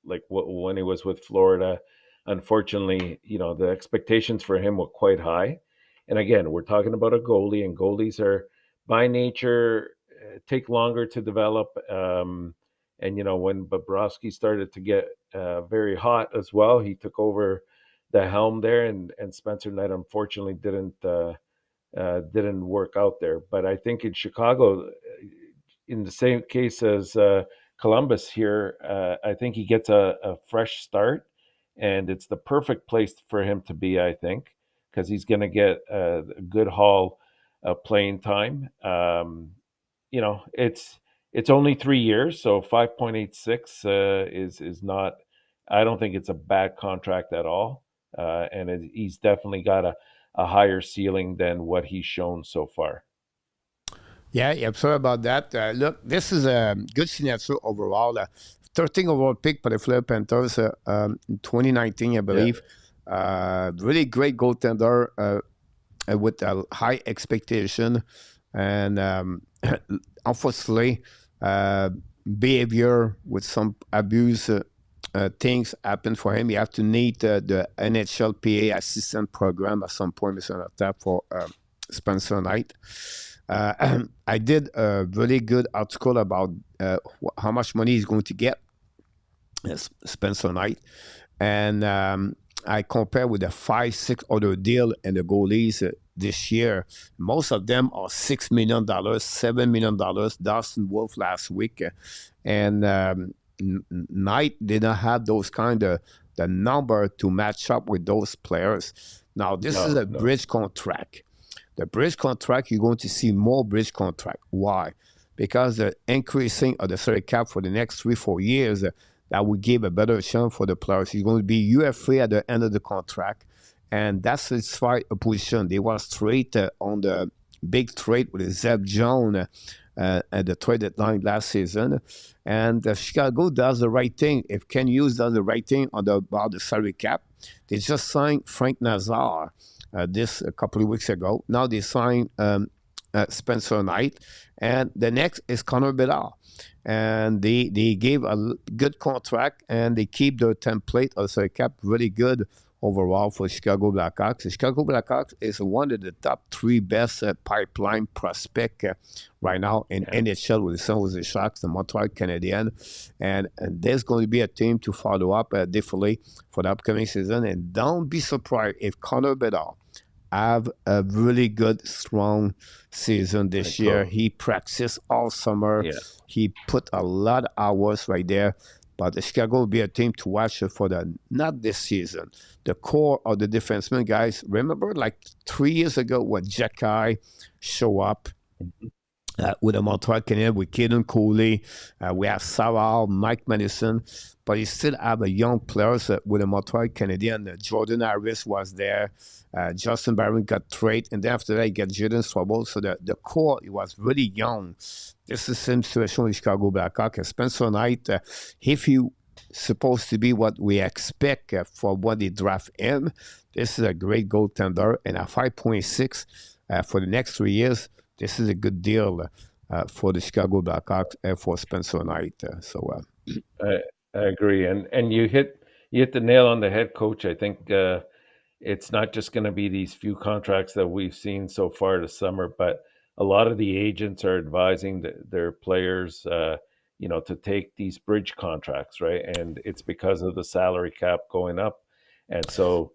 Like when he was with Florida, unfortunately, the expectations for him were quite high. And again, we're talking about a goalie, and goalies are by nature take longer to develop. And when Bobrovsky started to get very hot as well, he took over the helm there, and Spencer Knight unfortunately didn't work out there. But I think in Chicago, in the same case as Columbus here, I think he gets a fresh start, and it's the perfect place for him to be. I think because he's going to get a good haul of playing time. It's only 3 years, so 5.86 is not. I don't think it's a bad contract at all, and he's definitely got a higher ceiling than what he's shown so far. Yeah, yeah, sorry about that. Look, this is a good signature overall. 13 overall pick for the Florida Panthers in 2019, I Yeah. believe. Really great goaltender with a high expectation. And unfortunately, uh, behavior with some abuse things happen for him. You have to need the NHLPA assistant program at some point, Mr. Enortap, for Spencer Knight. I did a really good article about how much money he's going to get, Spencer Knight, and I compare with the 5, 6 other deal and the goalies this year. Most of them are $6 million, $7 million. Dustin Wolf last week, and Knight did not have those kind of the number to match up with those players. Now this is No, a no. bridge contract. The bridge contract, you're going to see more bridge contract. Why? Because the increasing of the salary cap for the next 3, 4 years, that will give a better chance for the players. He's going to be UFA at the end of the contract, and that's his fight position. They was straight on the big trade with Zeb Jones at the trade deadline last season, and Chicago does the right thing. If Ken Hughes does the right thing about the salary cap, they just signed Frank Nazar this a couple of weeks ago. Now they signed Spencer Knight, and the next is Connor Bedard. And they gave a good contract, and they keep their template also kept really good overall for Chicago Blackhawks. The Chicago Blackhawks is one of the top 3 best pipeline prospect right now in NHL with the San Jose Sharks, the Montreal Canadiens, and there's going to be a team to follow up differently for the upcoming season. And don't be surprised if Connor Bedard have a really good, strong season this year. He practiced all summer. Yeah. He put a lot of hours right there. But the Chicago will be a team to watch for not this season. The core of the defensemen, guys. Remember, like 3 years ago, when Jacky show up with the Montreal Canadiens, with Kaden Cooley, we have Savard, Mike Madison, but you still have a young players with the Montreal Canadiens. Jordan Harris was there. Justin Barron got traded, and then after that, he got Jaden Trouble. So the core, it was really young. This is the same situation with Chicago Blackhawks. Spencer Knight, if you supposed to be what we expect for what they draft him, this is a great goaltender, and at 5.6 for the next 3 years, this is a good deal for the Chicago Blackhawks and for Spencer Knight. I agree, and you hit the nail on the head, Coach. I think it's not just going to be these few contracts that we've seen so far this summer, but a lot of the agents are advising their players, to take these bridge contracts, right? And it's because of the salary cap going up, and so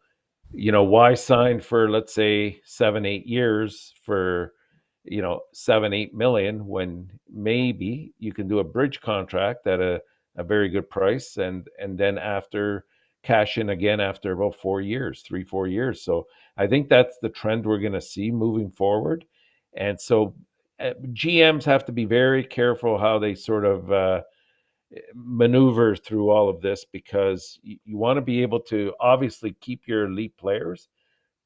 why sign for, let's say, 7, 8 years for 7, 8 million when maybe you can do a bridge contract at a very good price, and then after cash in again after about 4 years, 3, 4 years. So I think that's the trend we're going to see moving forward. And so GMs have to be very careful how they sort of maneuver through all of this, because you want to be able to obviously keep your elite players,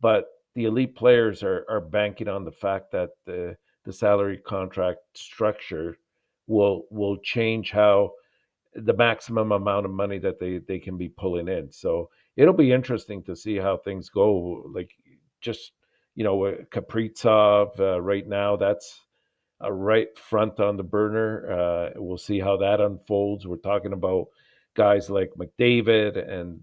but the elite players are banking on the fact that the salary contract structure will change how the maximum amount of money that they can be pulling in. So it'll be interesting to see how things go. Like, just, Kaprizov right now, that's right front on the burner. We'll see how that unfolds. We're talking about guys like McDavid and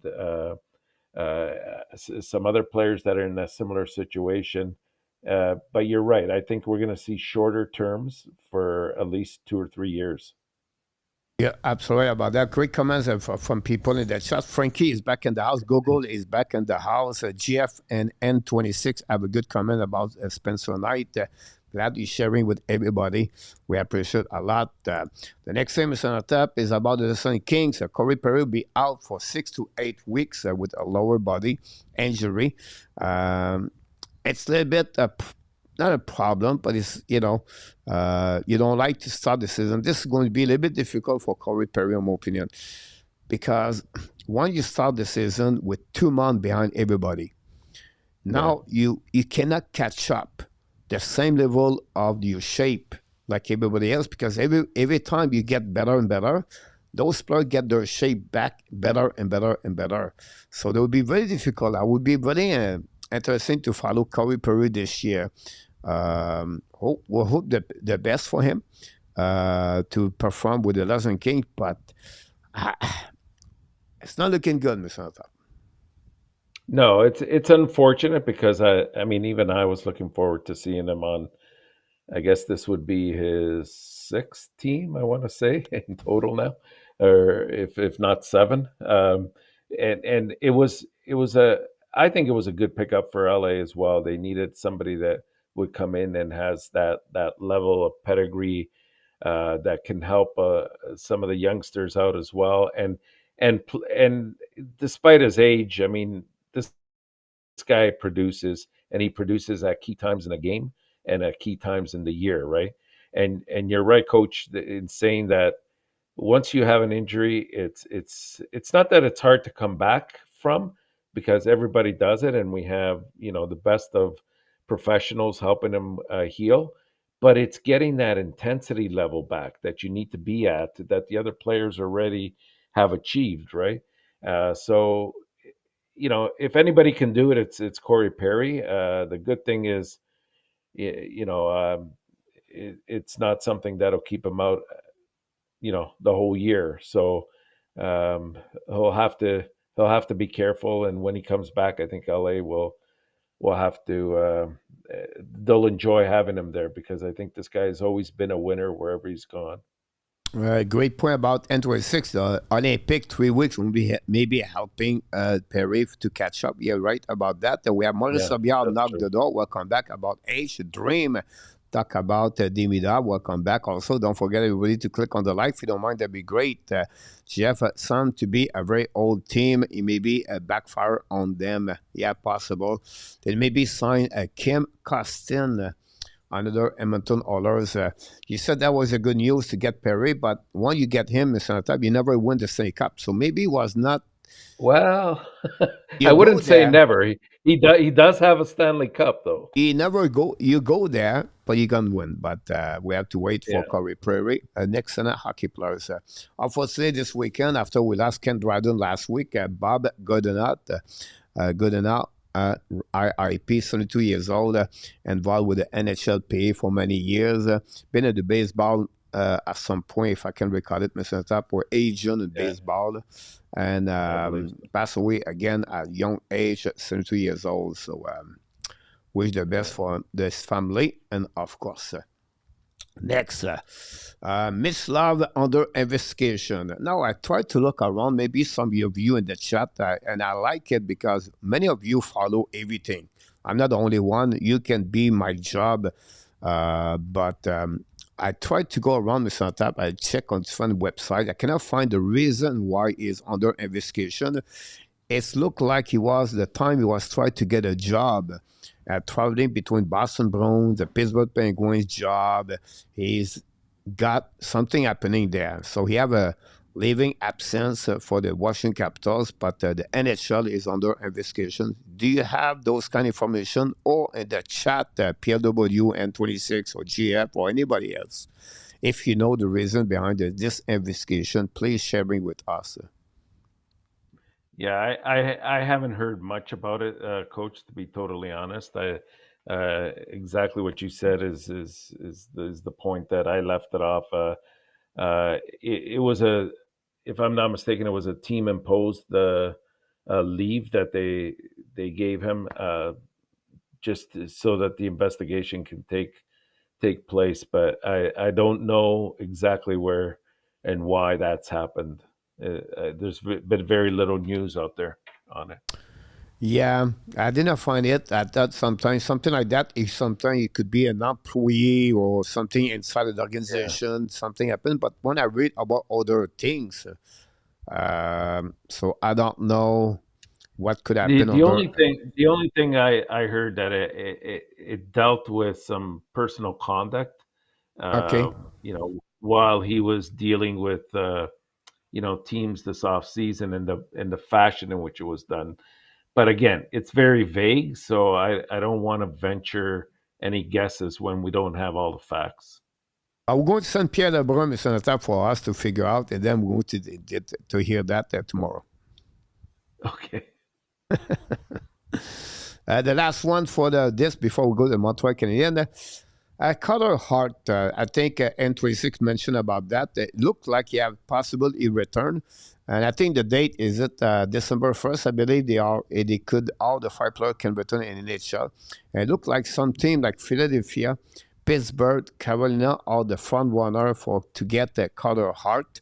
some other players that are in a similar situation. But you're right. I think we're going to see shorter terms for at least 2 or 3 years. Yeah, absolutely about that. Great comments from people in the chat. Frenchy is back in the house. Google is back in the house. GF and N26 have a good comment about Spencer Knight. Glad you're sharing with everybody. We appreciate a lot. The next thing, Mr. Enortap, is about the Sun Kings. Corey Perry will be out for 6 to 8 weeks with a lower body injury. It's a little bit not a problem, but it's, you don't like to start the season. This is going to be a little bit difficult for Corey Perry, in my opinion, because when you start the season with 2 months behind everybody, now you cannot catch up the same level of your shape like everybody else, because every time you get better and better, those players get their shape back better and better and better. So it will be very difficult. I would be very interesting to follow Corey Perry this year. We'll hope the best for him to perform with the Lausanne Kings, but it's not looking good, Mr. Enortap. No, it's unfortunate, because I mean, even I was looking forward to seeing him on. I guess this would be his 6th team, I want to say, in total now, or if not 7. And I think it was a good pickup for LA as well. They needed somebody that would come in and has that level of pedigree that can help some of the youngsters out as well. And despite his age, I mean, this guy produces, and he produces at key times in a game and at key times in the year, right? And you're right, Coach, in saying that once you have an injury, it's not that it's hard to come back from, because everybody does it, and we have the best of professionals helping them heal. But it's getting that intensity level back that you need to be at, that the other players already have achieved, right? So if anybody can do it, it's Corey Perry. The good thing is, it's not something that'll keep him out, the whole year. So um, he'll have to be careful. And when he comes back, I think LA will have to. They'll enjoy having him there, because I think this guy has always been a winner wherever he's gone. Great point about N26. Olympic 3 weeks will be maybe helping Perry to catch up. You're right about that. We have Maurice Sabiard knock the door. Welcome back about H Dream. Talk about Demida. Welcome back. Also, don't forget everybody to click on the like. If you don't mind, that'd be great. Jeff sound to be a very old team. It may be a backfire on them. Yeah, possible. They maybe sign Kim Costin. Another Edmonton Oilers. You said that was a good news to get Perry, but when you get him, Mr. Enortap, you never win the Stanley Cup. So maybe it was not. Well, I You go wouldn't say there. never. He does have a Stanley Cup, though. You never go. You go there, but you can win. But we have to wait for Yeah. Corey Perry, an excellent hockey player. Unfortunately, this weekend, after we lost Ken Dryden last week, Bob Goodenot, RIP, 72 years old, involved with the NHLPA for many years. Been at the baseball at some point, if I can recall it, Mr. Enortap, or agent in baseball, and passed away again at young age, 72 years old. So wish the best for this family, and of course. Next, Miss Love under investigation. Now, I tried to look around, maybe some of you in the chat, and I like it because many of you follow everything. I'm not the only one. You can be my job, but I tried to go around Mr. Enortap. I check on different websites. I cannot find the reason why it's under investigation. It's looked like he was the time he was trying to get a job, traveling between Boston Bruins, the Pittsburgh Penguins job. He's got something happening there. So he have a leaving absence for the Washington Capitals, but the NHL is under investigation. Do you have those kind of information or in the chat, PLW, N26 or GF or anybody else? If you know the reason behind this investigation, please share it with us. Yeah, I haven't heard much about it, Coach. To be totally honest, I exactly what you said is the point that I left it off. It was a, if I'm not mistaken, it was a team imposed leave that they gave him just so that the investigation can take place. But I don't know exactly where and why that's happened. There's been very little news out there on it. Yeah, I didn't find it. I thought sometimes something like that. If sometimes it could be an employee or something inside of the Yeah. organization, something happened. But when I read about other things, so I don't know what could The happen the under. only thing I heard that it dealt with some personal conduct, Okay, uh, while he was dealing with teams this off season and the fashion in which it was done. But again, it's very vague, so I don't want to venture any guesses when we don't have all the facts. we're going to send Pierre Lebrun, Mr. Enortap, for us to figure out, and then we're going to hear that tomorrow. Okay. The last one for this before we go to the Montreal Canadiens. Carter Hart, I think N26 mentioned about that. It looked like he have possible he return. And I think the date is it December 1st. I believe they could all the five players can return in NHL. And it looked like some team like Philadelphia, Pittsburgh, Carolina are the front runner for to get the Carter Hart.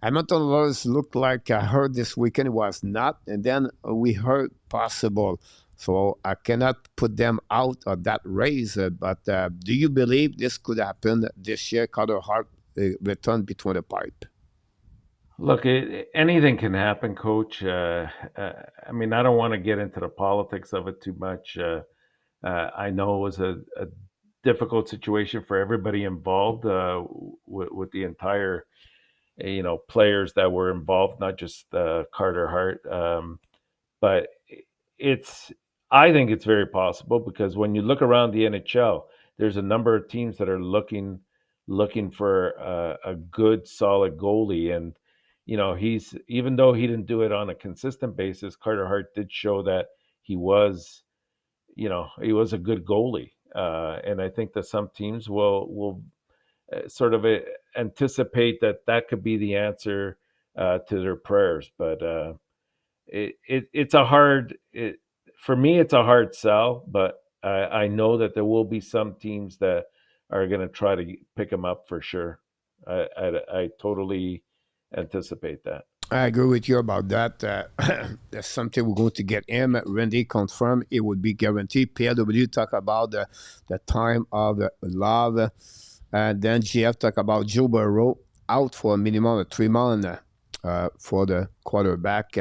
Edmonton Oilers looked like I heard this weekend it was not, and then we heard possible. So I cannot put them out of that race. But do you believe this could happen this year? Carter Hart return between the pipe. Look, anything can happen, Coach. I mean, I don't want to get into the politics of it too much. I know it was a difficult situation for everybody involved, with the entire players that were involved, not just Carter Hart. But it's I think it's very possible because when you look around the NHL, there's a number of teams that are looking for a good, solid goalie, and he's, even though he didn't do it on a consistent basis, Carter Hart did show that he was he was a good goalie, and I think that some teams will sort of anticipate that that could be the answer to their prayers. But it's a hard for me. It's a hard sell, but I know that there will be some teams that are going to try to pick him up for sure. I totally anticipate that. I agree with you about that. That's something we're going to get him. Randy confirmed it would be guaranteed. PLW talk about the time of love. And then GF talk about Joe Burrow out for a minimum of 3 months for the quarterback.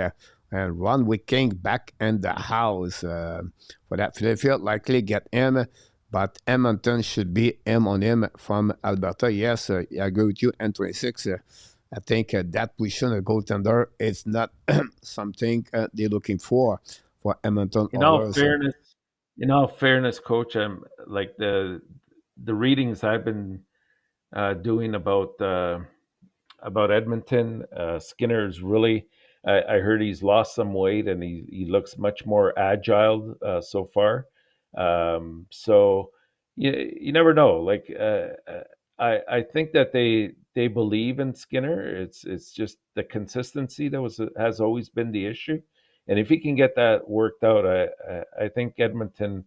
And Ron King back in the house for that. Philadelphia likely get him, but Edmonton should be him on him from Alberta. Yes, I agree with you. N26. I think that position, a goaltender, is not something they're looking for Edmonton In all Oilers. fairness, Coach, I'm like the readings I've been doing about Edmonton. Skinner's really. I heard he's lost some weight and he looks much more agile so far. So you never know. Like I think that they believe in Skinner. It's just the consistency that has always been the issue. And if he can get that worked out, I think Edmonton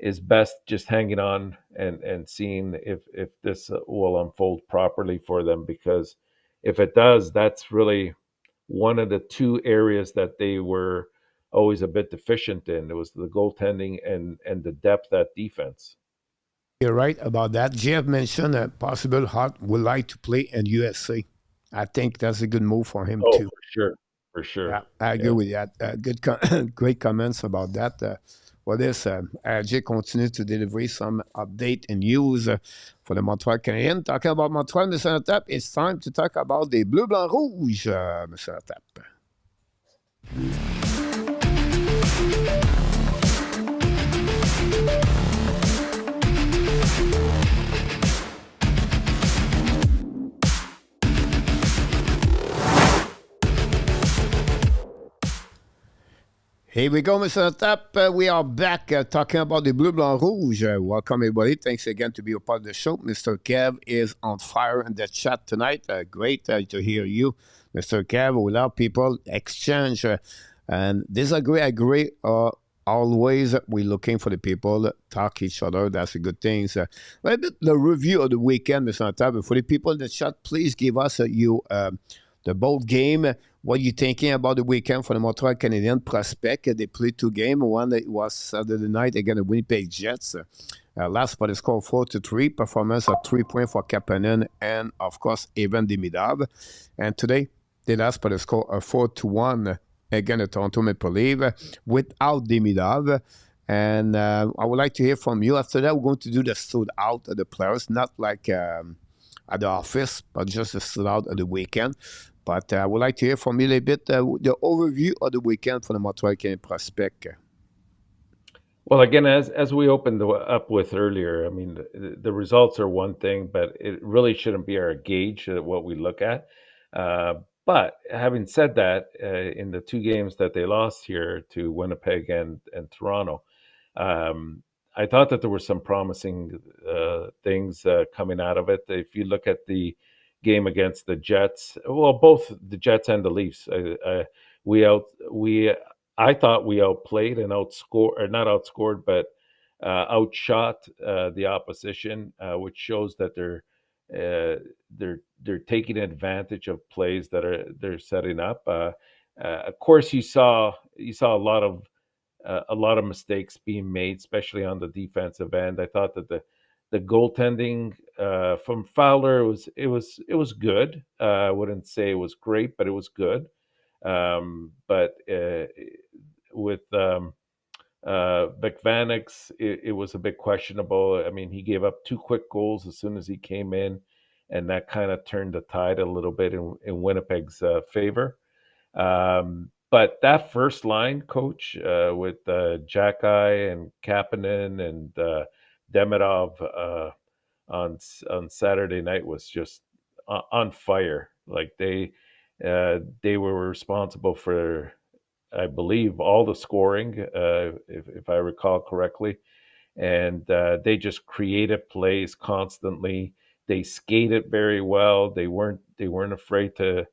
is best just hanging on and seeing if this will unfold properly for them, because if it does, that's really one of the two areas that they were always a bit deficient in. It was the goaltending and the depth at defense. You're right about that. Jeff mentioned a possible Hart would like to play in USA. I think that's a good move for him Oh, too. for sure. for sure. Yeah, I agree Yes. with that. Great comments about that. For this, RJ continue to deliver some update and news for the Montreal Canadiens. Talking about Montreal, Mr. Enortap, it's time to talk about the Bleu Blanc Rouge, Mr. Enortap. Here we go, Mr. Tap. We are back talking about the Bleu Blanc Rouge. Welcome, everybody. Thanks again to be a part of the show. Mr. Kev is on fire in the chat tonight. Great to hear you, Mr. Kev. We love people exchange and disagree, agree. Always we're looking for the people talk each other. That's a good thing. A bit the review of the weekend, Mr. Tap. For the people in the chat, please give us the bold game. What are you thinking about the weekend for the Montreal Canadiens prospect? They played 2 games. One was Saturday night against the Winnipeg Jets. Last for the score 4-3. Performance of 3 points for Kapanen and, of course, Evan Demidov. And today, they lost by the score of 4-1 against the Toronto Maple Leafs without Demidov. And I would like to hear from you. After that, we're going to do the stood out of the players, not like at the office, but just the stood out of the weekend. But I would like to hear from you a little bit the overview of the weekend for the Montreal Canadiens prospect. Well, again, as we opened up with earlier, I mean, the results are one thing, but it really shouldn't be our gauge at what we look at. But having said that, in the 2 games that they lost here to Winnipeg and Toronto, um, I thought that there were some promising things coming out of it. If you look at the game against the Jets, well, both the Jets and the Leafs, we out we I thought we outplayed and outscored, or not outscored, but outshot the opposition, which shows that they're taking advantage of plays that they're setting up. Of course, you saw a lot of mistakes being made, especially on the defensive end. I thought that the goaltending from Fowler was good. I wouldn't say it was great, but it was good. But with McVanix, it was a bit questionable. I mean, he gave up 2 quick goals as soon as he came in, and that kind of turned the tide a little bit in Winnipeg's favor. But that first line, coach, with Jacky and Kapanen and Demidov on Saturday night was just on fire. Like they were responsible for, I believe, all the scoring, if I recall correctly, and they just created plays constantly. They skated very well. They weren't afraid to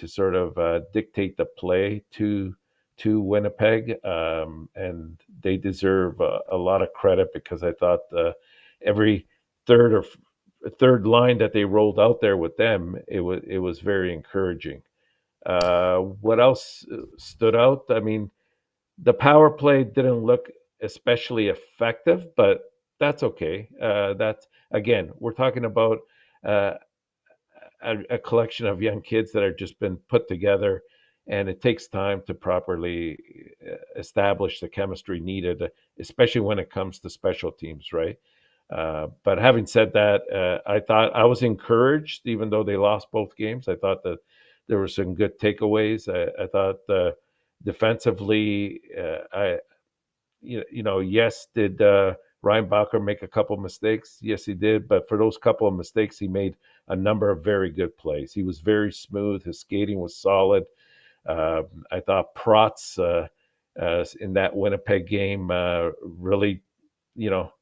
sort of dictate the play to Winnipeg, and they deserve a lot of credit, because I thought every third line that they rolled out there with them, it was very encouraging. What else stood out? I mean, the power play didn't look especially effective, but that's okay. That's again, we're talking about uh, a collection of young kids that have just been put together, and it takes time to properly establish the chemistry needed, especially when it comes to special teams, right? But having said that, I thought I was encouraged, even though they lost both games. I thought that there were some good takeaways. I thought defensively, yes, did Ryan Bacher make a couple mistakes? Yes, he did. But for those couple of mistakes, he made a number of very good plays. He was very smooth. His skating was solid. I thought Protz in that Winnipeg game really,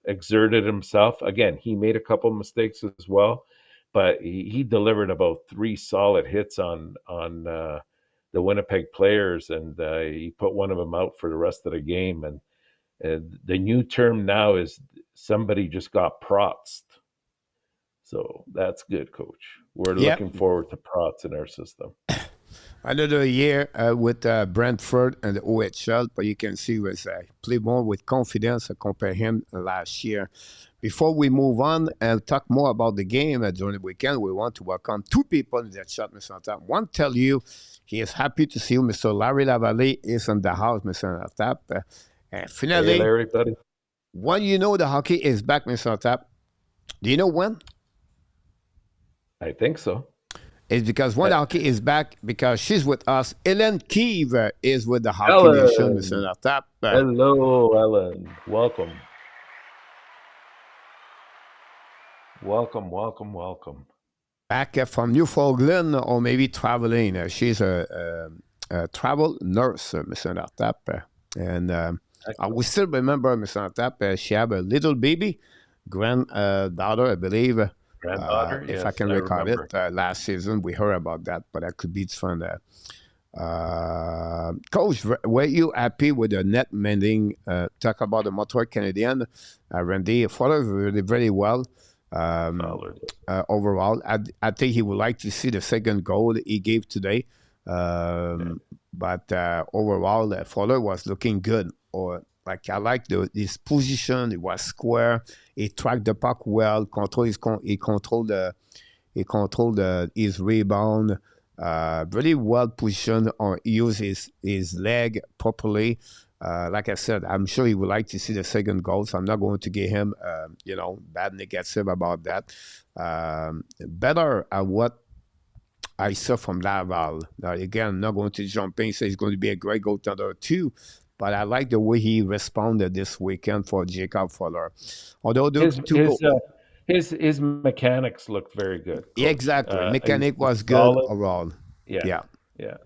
exerted himself. Again, he made a couple of mistakes as well, but he delivered about 3 solid hits on the Winnipeg players, and he put one of them out for the rest of the game. And the new term now is somebody just got protzed. So that's good, coach. We're Yeah, looking forward to prots in our system. Another year with Brentford and the OHL, but you can see he was play more with confidence compared him last year. Before we move on and talk more about the game during the weekend, we want to welcome two people in the chat, Mr. Enortap. One tell you he is happy to see you, Mr. Larry Lavallée is in the house, Mr. Enortap. And Hey, finally, Larry, buddy. when you know the hockey is back, Mr. Enortap, do you know when? I think so. It's because when Uh, hockey is back, because she's with us. Ellen Keeve is with the Hockey Nation, Mr. Ellen. Enortap. Hello, Ellen. Welcome. Welcome, welcome, welcome. Back from Newfoundland or maybe traveling. She's a travel nurse, Mr. Enortap. And I will still remember, Mr. Enortap, she had a little baby, granddaughter, I believe. Granddaughter? If Yes, I can I recall remember. it, last season we heard about that, but that could be fun. Coach, were you happy with the net mending? Talk about the Montreal Canadiens. Randy followed really very well. Solid. Overall, I think he would like to see the second goal he gave today. But overall, Fowler was looking good. Or like I like his position. It was square. He tracked the puck well. He controlled his rebound. Really well positioned. Or he used his leg properly. Like I said, I'm sure he would like to see the second goal, so I'm not going to give him, bad negative about that. Better at what I saw from Laval. Now, again, I'm not going to jump in and say he's going to be a great goaltender too, but I like the way he responded this weekend for Jacob Fuller. Although His mechanics looked very good, yeah, Coach. exactly. Mechanic He's was good solid. overall. Yeah, Yeah. yeah.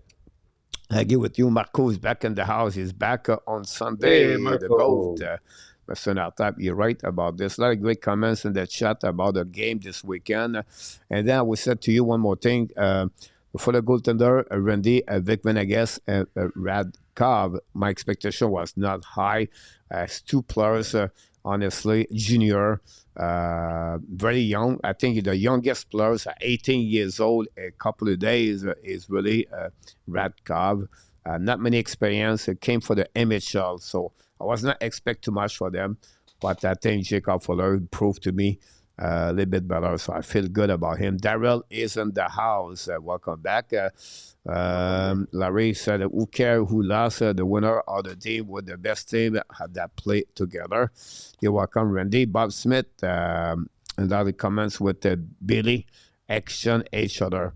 I agree with you. Marco is back in the house. He's back on Hey, Sunday. The Marco. GOAT. Mr. Enortap, you're right about this. A lot of great comments in the chat about the game this weekend. And then I will say to you one more thing. For the goaltender, Randy, Vic Venegas, and Radkov, my expectation was not high. As two players, honestly, junior, very young. I think the youngest players are 18 years old. A couple of days is really Radkov. Not many experience. It came for the MHL, so I was not expect too much for them. But I think Jacob Fuller proved to me a little bit better, so I feel good about him. Darrell is in the house. Welcome back. Larry said, who cares who lost? The winner of the team with the best team had that play together. You're welcome, Randy. Bob Smith, and other comments with Billy, action each other.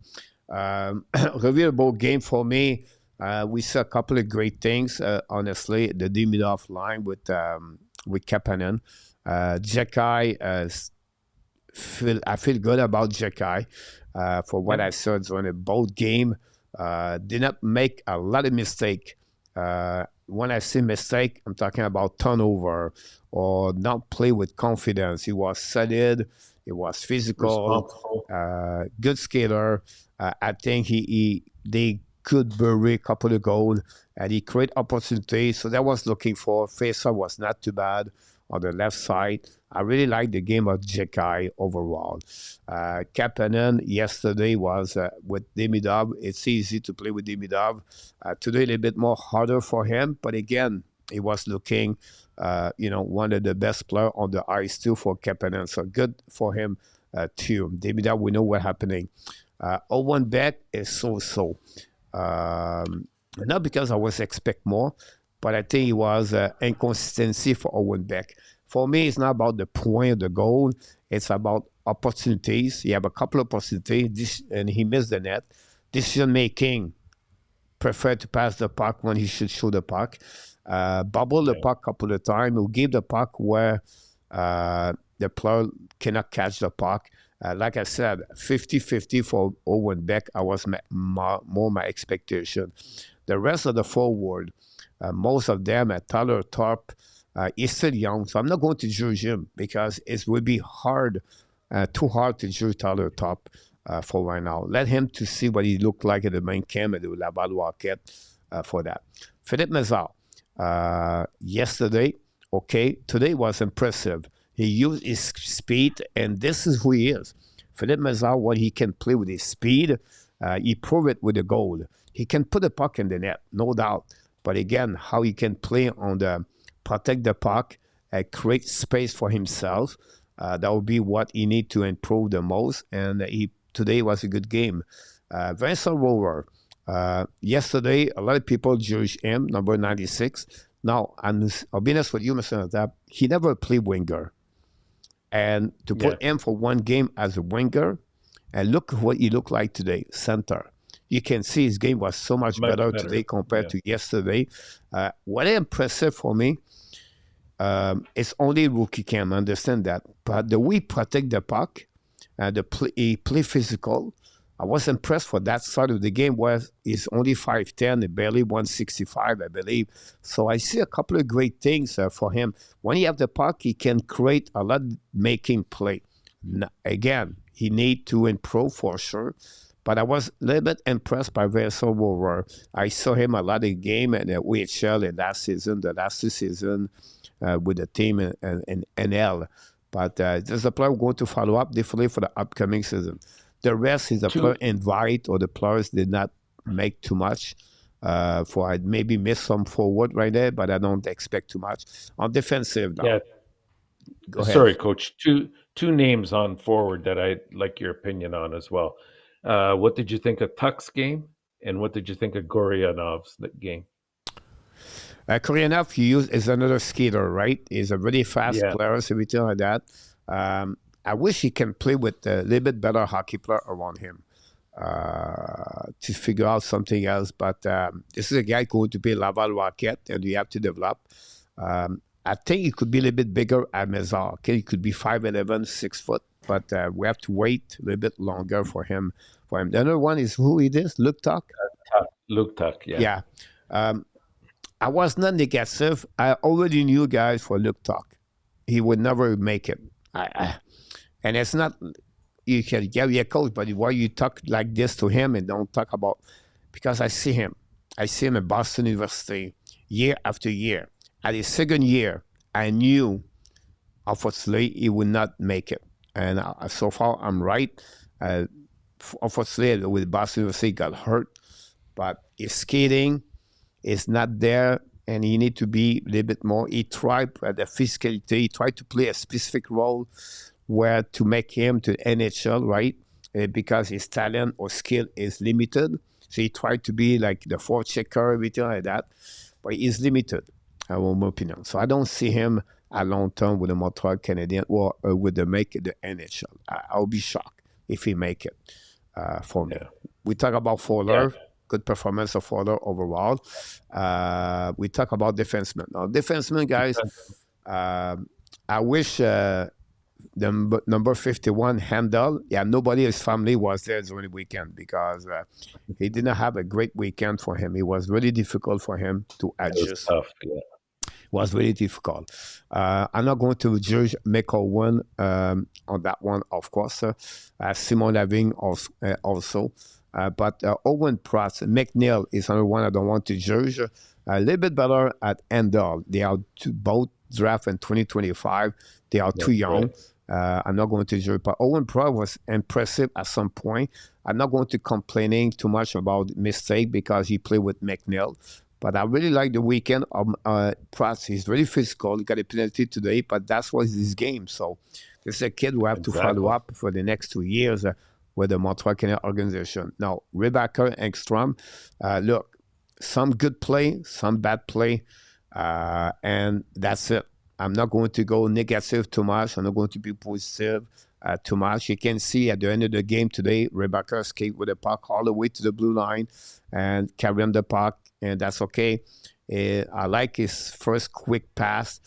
Reviewable game for me. We saw a couple of great things, honestly. The Demidov line with Kapanen. Jekai, I feel good about Jekai for what I saw during the both game. Did not make a lot of mistake. When I say mistake, I'm talking about turnover or not play with confidence. He was solid. He was physical. Good skater. I think they could bury a couple of goals and he create opportunities. So that was looking for. Facer was not too bad on the left side. I really like the game of Jekai overall. Kapanen yesterday was with Demidov. It's easy to play with Demidov. Today a little bit more harder for him, but again, he was looking, one of the best players on the ice too for Kapanen. So good for him too. Demidov, we know what's happening. Owen Beck is so-so. Not because I was expect more, but I think it was inconsistency for Owen Beck. For me, it's not about the point of the goal. It's about opportunities. He have a couple of opportunities, and he missed the net. Decision-making, prefer to pass the puck when he should shoot the puck. Bubble the puck a couple of times. He gave the puck where the player cannot catch the puck. Like I said, 50-50 for Owen Beck. I was more my expectation. The rest of the forward, most of them, Tyler Thorpe, he's still young, so I'm not going to judge him because it would be too hard to judge Tyler Thorpe for right now. Let him to see what he looked like at the main camp at the Laval Rocket for that. Philippe Mazar, yesterday, today was impressive. He used his speed, and this is who he is. Philippe Mazar, what he can play with his speed, He proved it with a goal. He can put the puck in the net, no doubt. But again, how he can play on the protect the puck, create space for himself, that would be what he need to improve the most. And today was a good game. Vincent Rower, yesterday, a lot of people judge him, number 96. Now, I'll be honest with you, Mr. Enortap, he never played winger. And to put him for one game as a winger, and look what he looked like today, center. You can see his game was so much better today compared to yesterday. What is impressive for me, it's only rookie camp, I understand that. But the way he protect the puck, he play physical. I was impressed for that side of the game where he's only 5'10", barely 165, I believe. So I see a couple of great things for him. When he have the puck, he can create a lot, making play. Again, he need to improve for sure. But I was a little bit impressed by Vincent Rower. I saw him a lot of game in the OHL in the last 2 seasons with the team in NL. But there's a player going to follow up definitely for the upcoming season. The rest is a player invite, or the players did not make too much. For I maybe missed some forward right there, but I don't expect too much. On defensive now. Yeah. Go ahead. Sorry, Coach. Two names on forward that I'd like your opinion on as well. What did you think of Tuck's game, and what did you think of Goryanov's game? Goryanov is another skater, right? He's a really fast player, so everything like that. I wish he can play with a little bit better hockey player around him to figure out something else. But this is a guy going to be Laval Rocket, and you have to develop. I think he could be a little bit bigger at Mézard. Okay, he could be 5'11", 6 foot, but we have to wait a little bit longer for him. The other one is who it is, Luke Tuck? Luke Tuck, yeah. I was not negative. I already knew, guys, for Luke Tuck, he would never make it. And it's not, you can give your coach, but why you talk like this to him and don't talk about, because I see him at Boston University year after year. At his second year, I knew, unfortunately, he would not make it. And so far, I'm right. Unfortunately, with Boston University, he got hurt. But his skating is not there, and he need to be a little bit more. He tried the physicality. He tried to play a specific role where to make him to NHL, right? Because his talent or skill is limited. So he tried to be like the forechecker, everything like that. But he's limited, in my opinion. So I don't see him a long term with the Montreal Canadiens or with the NHL. I'll be shocked if he make it for me. We talk about Fowler, good performance of Fowler overall. We talk about defensemen. Now, defensemen, guys, I wish the number 51 Handel, nobody in his family was there during the weekend because he didn't have a great weekend for him. It was really difficult for him to adjust. It was tough, It was really difficult. I'm not going to judge McElwain on that one, of course. Simon Lavigne also. But Owen Pratt, McNeil is another one I don't want to judge. A little bit better at Handel. They are both draft in 2025. They are too young. I'm not going to judge. But Owen Pratt was impressive at some point. I'm not going to complaining too much about mistake because he played with McNeil. But I really like the weekend of Pratt. He's very physical. He got a penalty today, but that's what his game. So this is a kid who have to follow up for the next 2 years with the Montreal Canadiens organization. Now, Rebecca Engstrom, look, some good play, some bad play, and that's it. I'm not going to go negative too much. I'm not going to be positive too much. You can see at the end of the game today, Rebecca escaped with the puck all the way to the blue line and carrying the puck, and that's okay. I like his first quick pass.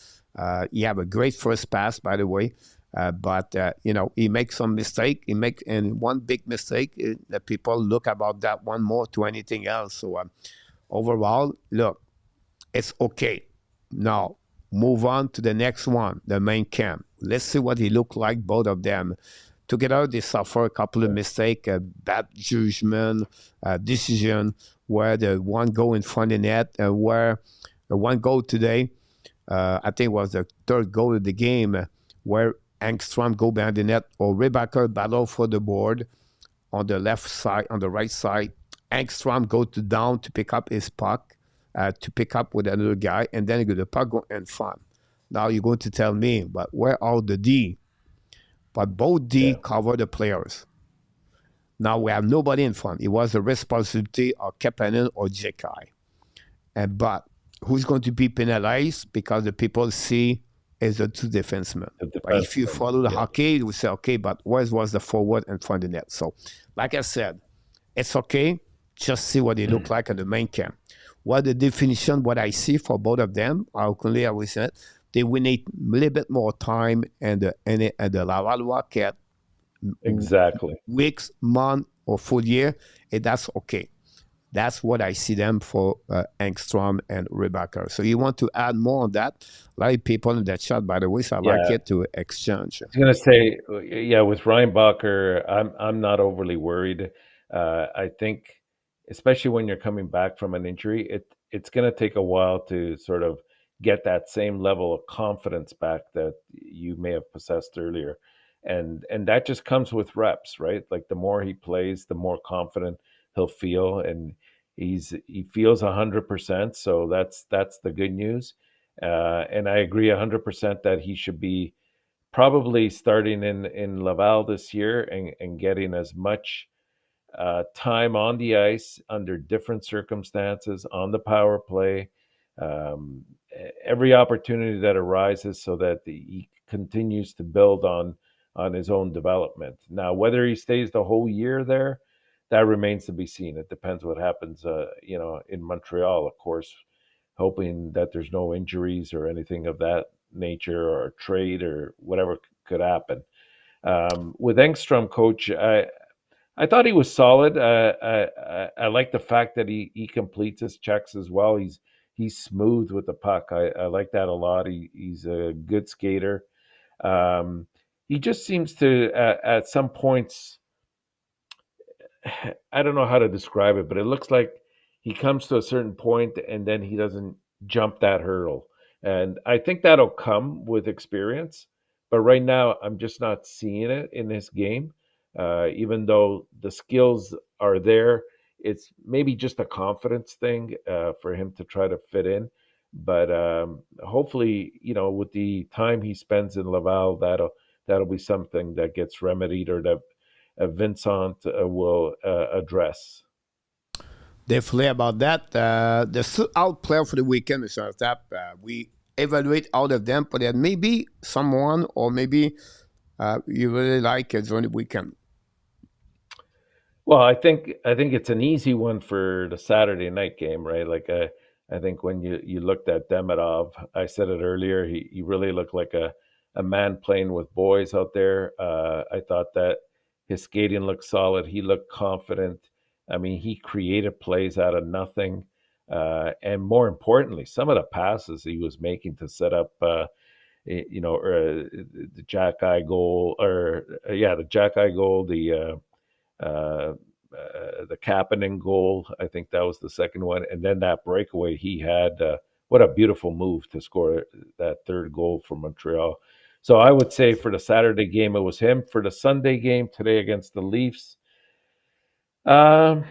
He have a great first pass, by the way. But he makes some mistake. And one big mistake, that people look about that one more to anything else. So overall, look, it's okay. Now, move on to the next one, the main camp. Let's see what he look like, both of them. Together, they suffer a couple of mistakes, bad judgment, decision, where the one go in front of the net, and where the one goal today, I think was the third goal of the game, where Engstrom go behind the net, or Rebecca battle for the board. on the left side, on the right side. Engstrom go to down to pick up his puck, to pick up with another guy, and then the puck go in front. Now you're going to tell me, but where are the D? But both D Yeah. cover the players. Now we have nobody in front. It was the responsibility of Kapanen or Jekai. But who's going to be penalized because the people see as the two defensemen? But if you follow the hockey, you will say, okay, but where was the forward in front of the net? So, like I said, it's okay. Just see what they look like in the main camp. What the definition, what I see for both of them, I will say they will need a little bit more time and the Laval Cat. Exactly. Weeks, month, or full year, and that's okay. That's what I see them for Engstrom and Rebecca. So you want to add more on that? A lot of people in that chat, by the way, so I like it to exchange. I was going to say, yeah, with Ryan Bacher, I'm not overly worried. I think, especially when you're coming back from an injury, it's going to take a while to sort of get that same level of confidence back that you may have possessed earlier, and that just comes with reps, right? Like the more he plays, the more confident he'll feel, and he feels 100%. So that's the good news, and I agree 100% that he should be probably starting in Laval this year and getting as much time on the ice under different circumstances on the power play, um, every opportunity that arises, so that he continues to build on his own development. Now, whether he stays the whole year there, that remains to be seen. It depends what happens, in Montreal, of course, hoping that there's no injuries or anything of that nature, or trade or whatever could happen. With Engstrom, coach, I thought he was solid. I like the fact that he completes his checks as well. He's smooth with the puck. I like that a lot. He's a good skater. He just seems to at some points, I don't know how to describe it, but it looks like he comes to a certain point and then he doesn't jump that hurdle. And I think that'll come with experience. But right now, I'm just not seeing it in this game. Even though the skills are there, it's maybe just a confidence thing for him to try to fit in. But hopefully, with the time he spends in Laval, that'll be something that gets remedied, or that Vincent will address. Definitely about that. The out player for the weekend, Mr. Enortap, we evaluate out of them, but there may be someone, or maybe you really like during the weekend. Well, I think it's an easy one for the Saturday night game, right? Like I think when you looked at Demidov, I said it earlier, he really looked like a man playing with boys out there. I thought that his skating looked solid. He looked confident. I mean, he created plays out of nothing, and more importantly, some of the passes he was making to set up, the Jack Eye goal, or the Jack Eye goal, uh, the Kapanen goal. I think that was the second one, and then that breakaway he had. What a beautiful move to score that third goal for Montreal. So I would say for the Saturday game it was him. For the Sunday game today against the Leafs, um,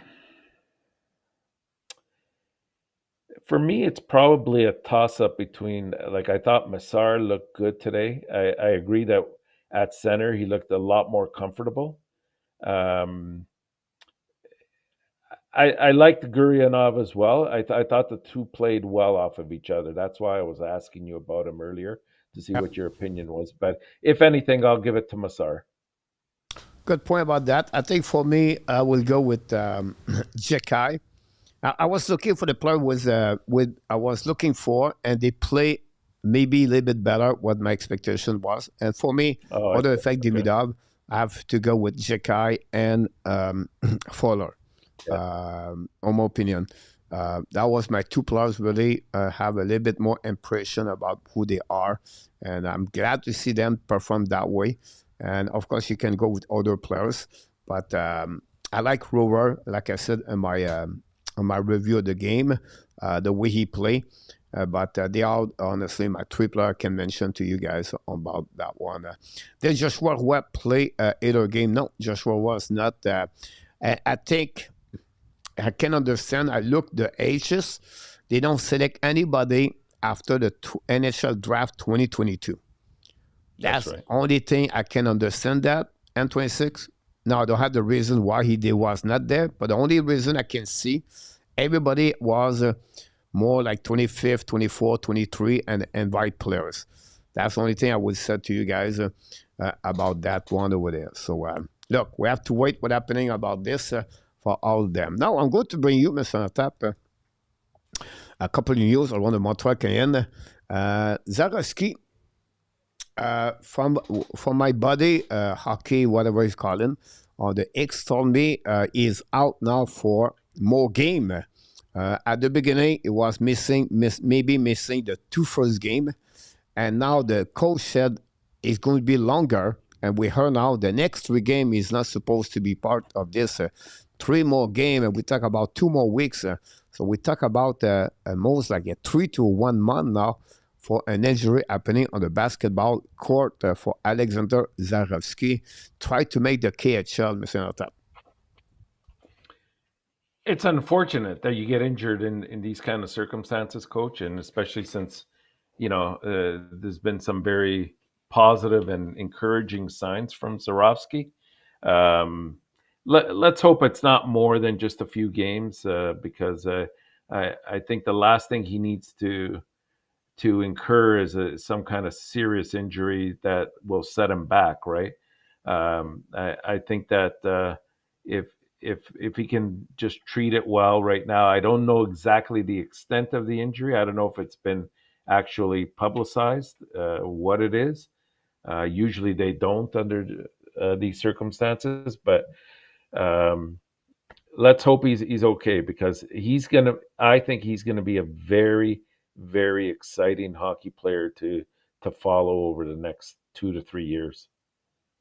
for me it's probably a toss up between. Like, I thought Massar looked good today. I agree that at center he looked a lot more comfortable. Um, I liked Gurionov as well. I thought the two played well off of each other. That's why I was asking you about him earlier, to see what your opinion was. But if anything, I'll give it to Massar. Good point about that. I think for me, I will go with Jekai. I was looking for the player I was looking for, and they play maybe a little bit better what my expectation was. And for me, other effect Demidov, I have to go with Jekai and Fowler. On my opinion, that was my two players. Really have a little bit more impression about who they are, and I'm glad to see them perform that way. And of course, you can go with other players, but I like Rover. Like I said in my review of the game, the way he play. But they are honestly my three player I can mention to you guys about that one. Did Joshua Roy play either game? No, Joshua was not. I think I can understand. I look the ages. They don't select anybody after the NHL draft 2022. That's right. the only thing I can understand that. And 26. Now I don't have the reason why he was not there, but the only reason I can see everybody was more like 25th, 24, 23, and invite players. That's the only thing I would say to you guys about that one over there. So look, we have to wait what's happening about this for all of them. Now I'm going to bring you, Mr. Enortap, a couple of news around the Montreal Canadiens. Zarowski, from my buddy, hockey, whatever he's calling, on the X told me he's out now for more game. At the beginning, it was maybe missing the two first game, and now the coach said it's going to be longer. And we heard now the next 3 games is not supposed to be part of this 3 more game, and we talk about 2 more weeks. So we talk about most like a 3 to 1 month now for an injury happening on the basketball court for Alexander Zarowski. Try to make the KHL, Mr. Enortap. It's unfortunate that you get injured in these kind of circumstances, Coach, and especially since, there's been some very positive and encouraging signs from Zarowski. Let's hope it's not more than just a few games, because I think the last thing he needs to incur is some kind of serious injury that will set him back, right? I think that if he can just treat it well right now, I don't know exactly the extent of the injury. I don't know if it's been actually publicized what it is. Usually they don't under these circumstances, but let's hope he's okay, because I think he's gonna be a very, very exciting hockey player to follow over the next 2 to 3 years.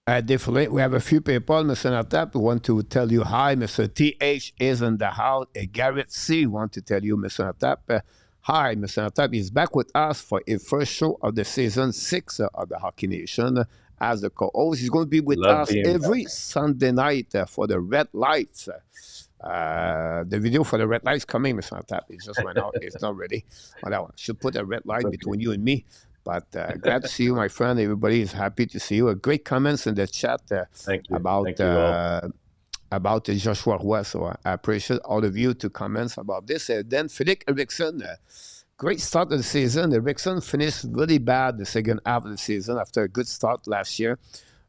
Definitely. We have a few people, Mr. Enortap, who want to tell you hi. Mr. TH is in the house. Garrett C want to tell you, Mr. Enortap, hi, Mr. Enortap is back with us for a first show of the season 6 of the Hockey Nation as the co-host. He's going to be with us every Sunday night for the Red Lights. The video for the red lights coming, Mr. Enortap. It just went out. It's not ready. Well, I should put a red light between you and me. But glad to see you, my friend. Everybody is happy to see you. Great comments in the chat about Joshua Roy. So I appreciate all of you to comments about this. Then Philippe Eriksson, great start of the season. Eriksson finished really bad the second half of the season after a good start last year.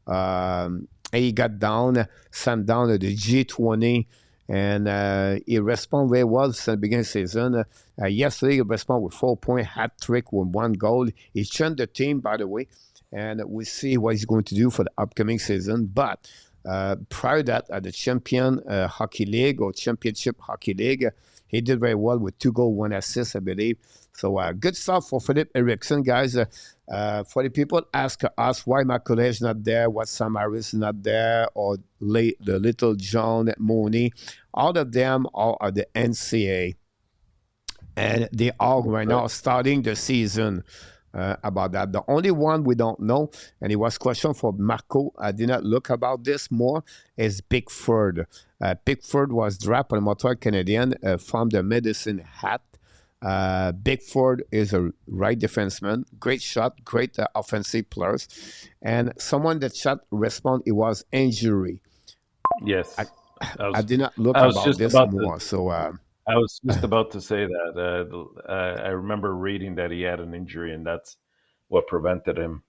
And he got sent down to the G20. And he responded very well since the beginning of the season. Yesterday, he responded with 4-point hat trick with 1 goal. He changed the team, by the way, and we'll see what he's going to do for the upcoming season. But prior to that, at the Champion Hockey League or Championship Hockey League, he did very well with 2 goals, 1 assist, I believe. So good stuff for Philippe Eriksson, guys. For the people ask us why Macaulay is not there, why Sam Harris is not there, or the little John Mooney. All of them are the NCAA. And they are right now starting the season about that. The only one we don't know, and it was question for Marco, I did not look about this more, is Pickford. Pickford was drafted on Montreal Canadiens from the Medicine Hat. Pickford is a right defenseman, great shot, great offensive players, and someone that shot respond, it was injury. Yes, I did not look about this more. So I was just about to say that. I remember reading that he had an injury, and that's what prevented him.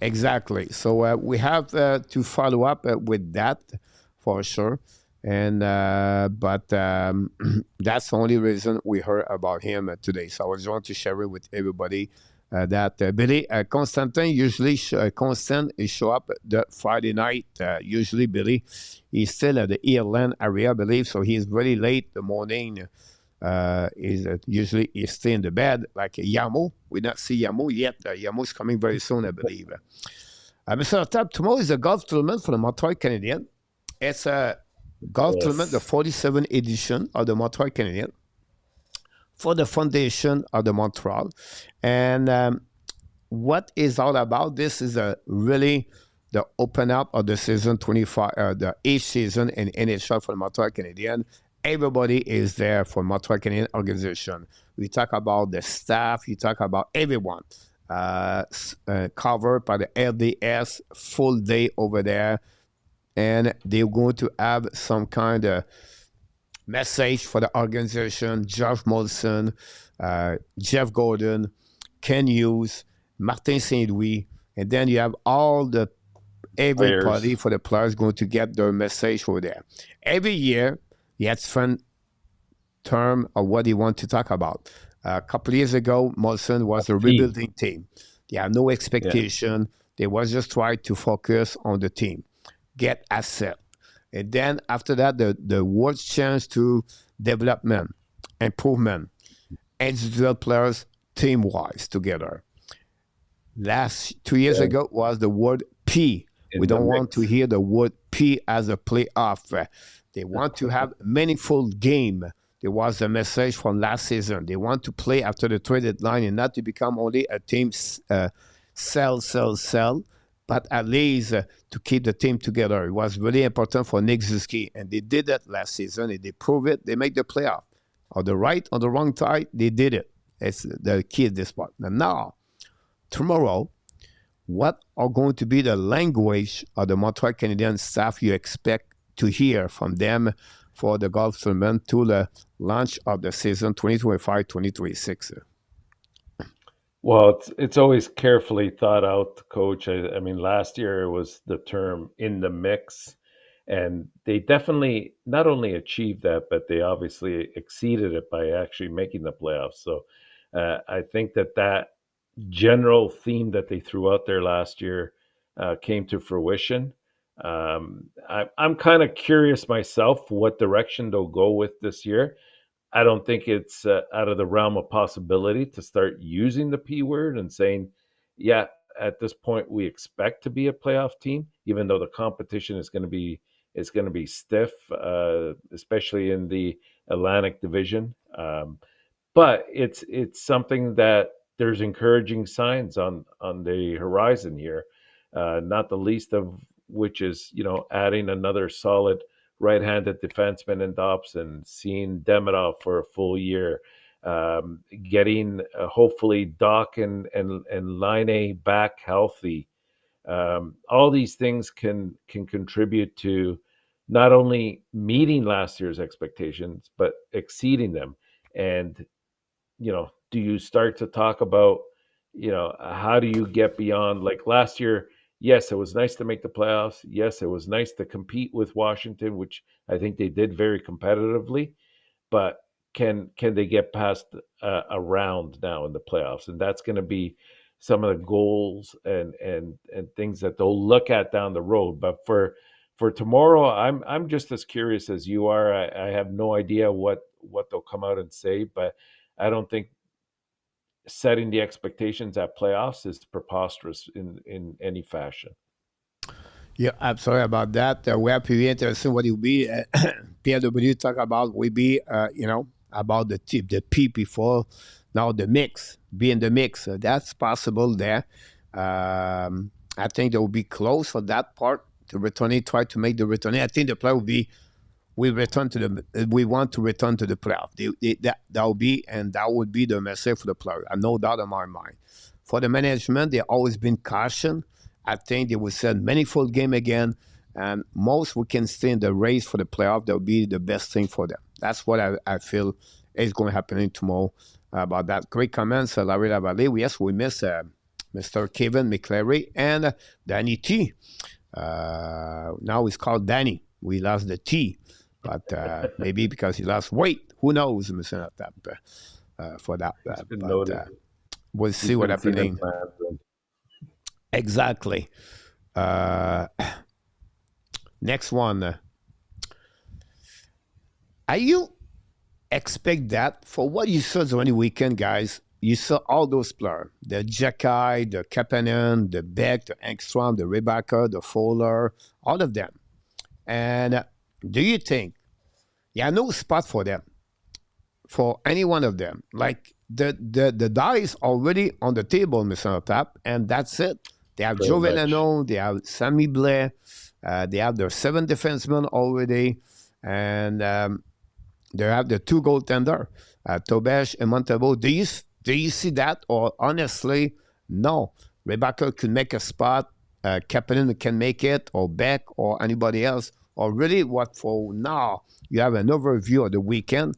Exactly. So we have to follow up with that for sure. And but that's the only reason we heard about him today. So I just want to share it with everybody that Billy Constantin usually Constant is show up the Friday night. Usually Billy, he's still at the Ireland area, I believe. So he's really late the morning. Usually he stay in the bed like Yamo. We not see Yamo yet. Yamo's coming very soon, I believe. Mr. Enortap, tomorrow is the golf tournament for the Montreal Canadiens. It's a golf tournament, the 47th edition of the Montreal Canadiens. for the foundation of the Montreal. And what is all about this is really the open up of the season 25, the eighth season in NHL for the Montreal Canadiens. Everybody is there for Montreal Canadiens organization. We talk about the staff, you talk about everyone. Covered by the LDS, full day over there. And they're going to have some kind of message for the organization. Josh Molson, Jeff Gordon, Ken Hughes, Martin St. Louis, and then you have all the everybody for the players going to get their message over there. Every year, he has fun term of what he wants to talk about. A couple of years ago, Molson was a rebuilding team. They have no expectation. They was just trying to focus on the team, get asset. And then after that, the world's chance to development, improvement, individual players, team-wise together. Last 2 years ago was the word P. We don't want to hear the word P as a playoff. They want to have meaningful game. There was a message from last season. They want to play after the trade deadline and not to become only a team sell, but at least to keep the team together. It was really important for Nick Suzuki, and they did that last season, and they proved it. They make the playoff. On the right, on the wrong side, they did it. It's the key at this part. Now, tomorrow, what are going to be the language of the Montreal Canadiens staff you expect to hear from them for the golf tournament to the launch of the season 2025-2026? Well, it's always carefully thought out, Coach. I mean, last year it was the term "in the mix," and they definitely not only achieved that, but they obviously exceeded it by actually making the playoffs. So I think that general theme that they threw out there last year came to fruition. I'm kind of curious myself what direction they'll go with this year. I don't think it's out of the realm of possibility to start using the P word and saying, yeah, at this point we expect to be a playoff team, even though the competition is going to be stiff, especially in the Atlantic Division. But it's something that there's encouraging signs on the horizon here, not the least of which is adding another solid right-handed defenseman in Dobson, seeing Demidov for a full year, getting hopefully Doc and Line back healthy. All these things can contribute to not only meeting last year's expectations but exceeding them. And do you start to talk about how do you get beyond, like last year? Yes, it was nice to make the playoffs. Yes, it was nice to compete with Washington, which I think they did very competitively. But can they get past a round now in the playoffs? And that's going to be some of the goals and things that they'll look at down the road. But for tomorrow, I'm just as curious as you are. I have no idea what they'll come out and say, but I don't think setting the expectations at playoffs is preposterous in any fashion. Yeah, I'm sorry about that. We have to be interested what it will be. PW talk about will be, about the P before. Now the mix, be in the mix. That's possible there. I think they will be close for that part. The returning, try to make the returning. I think the play will be, we want to return to the playoff. That will be, and that would be the message for the player. No doubt in my mind. For the management, they've always been caution. I think they will send meaningful game again, and most we can stay in the race for the playoff. That will be the best thing for them. That's what I feel is going to happen tomorrow about that. Great comments, Larry Lavallée. Yes, we miss Mr. Kevin McClary and Danny T. Now it's called Danny. We lost the T. But maybe because he lost weight. Who knows, Mr. Enortap, for that. But we'll see what happens. Exactly. Next one. Are you expect that for what you saw during the weekend, guys? You saw all those players. The Jacky, the Kapanen, the Beck, the Engstrom, the Rebecca, the Fowler, all of them. And do you think, no spot for them for any one of them. Like the dice already on the table, Mr. Enortap, and that's it. They have pretty Joe much. Veleno, they have Sammy Blair, they have their 7 defensemen already, and they have the 2 goaltender, Tobesh and Montebo. Do you see that? Or honestly, no. Rebecca could make a spot. Kapanen can make it, or Beck, or anybody else. Or really, what for now? You have an overview of the weekend.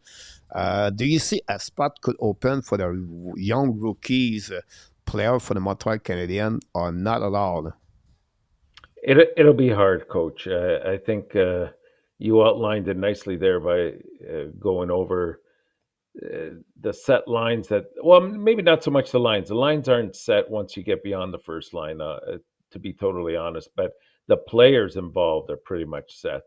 Do you see a spot could open for the young rookies player for the Montreal Canadiens, or not at all? It'll be hard, Coach. I think you outlined it nicely there by going over the set lines that, well, maybe not so much the lines. The lines aren't set once you get beyond the first line, to be totally honest, but the players involved are pretty much set.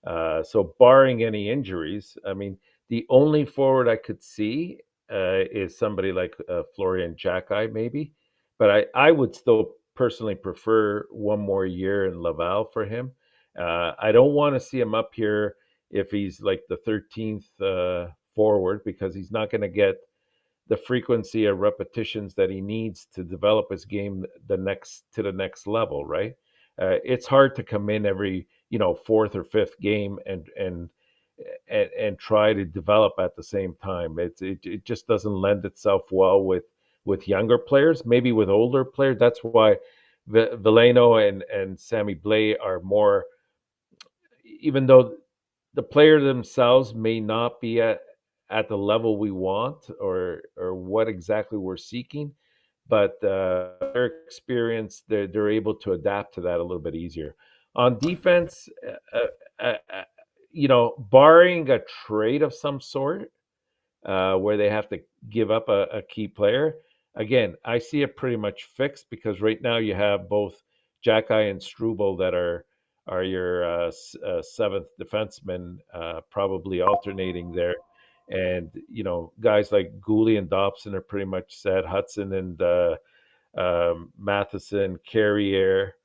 So barring any injuries, I mean, the only forward I could see is somebody like Florian Jacki, maybe, but I would still personally prefer one more year in Laval for him. I don't want to see him up here if he's like the 13th forward, because he's not going to get the frequency of repetitions that he needs to develop his game the next level, right? It's hard to come in every fourth or fifth game and try to develop at the same time. It just doesn't lend itself well with younger players. Maybe with older players, that's why Veleno and Sammy Blais are more, even though the players themselves may not be at the level we want or what exactly we're seeking, but their experience, they're able to adapt to that a little bit easier. On defense, barring a trade of some sort, where they have to give up a key player. Again, I see it pretty much fixed, because right now you have both Jacki and Struble that are your seventh defenseman, probably alternating there. And guys like Gooley and Dobson are pretty much set. Hudson and Matheson, Carrier.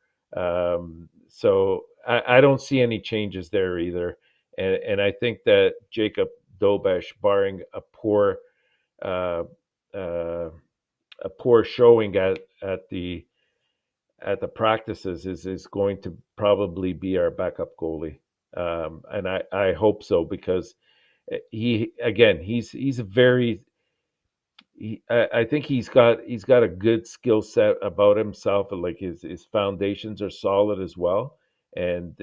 So I don't see any changes there either. And I think that Jacob Dobesh, barring uh, uh, a poor showing at the practices, is going to probably be our backup goalie. And I hope so, because he's a very I think he's got a good skill set about himself, and like his foundations are solid as well. And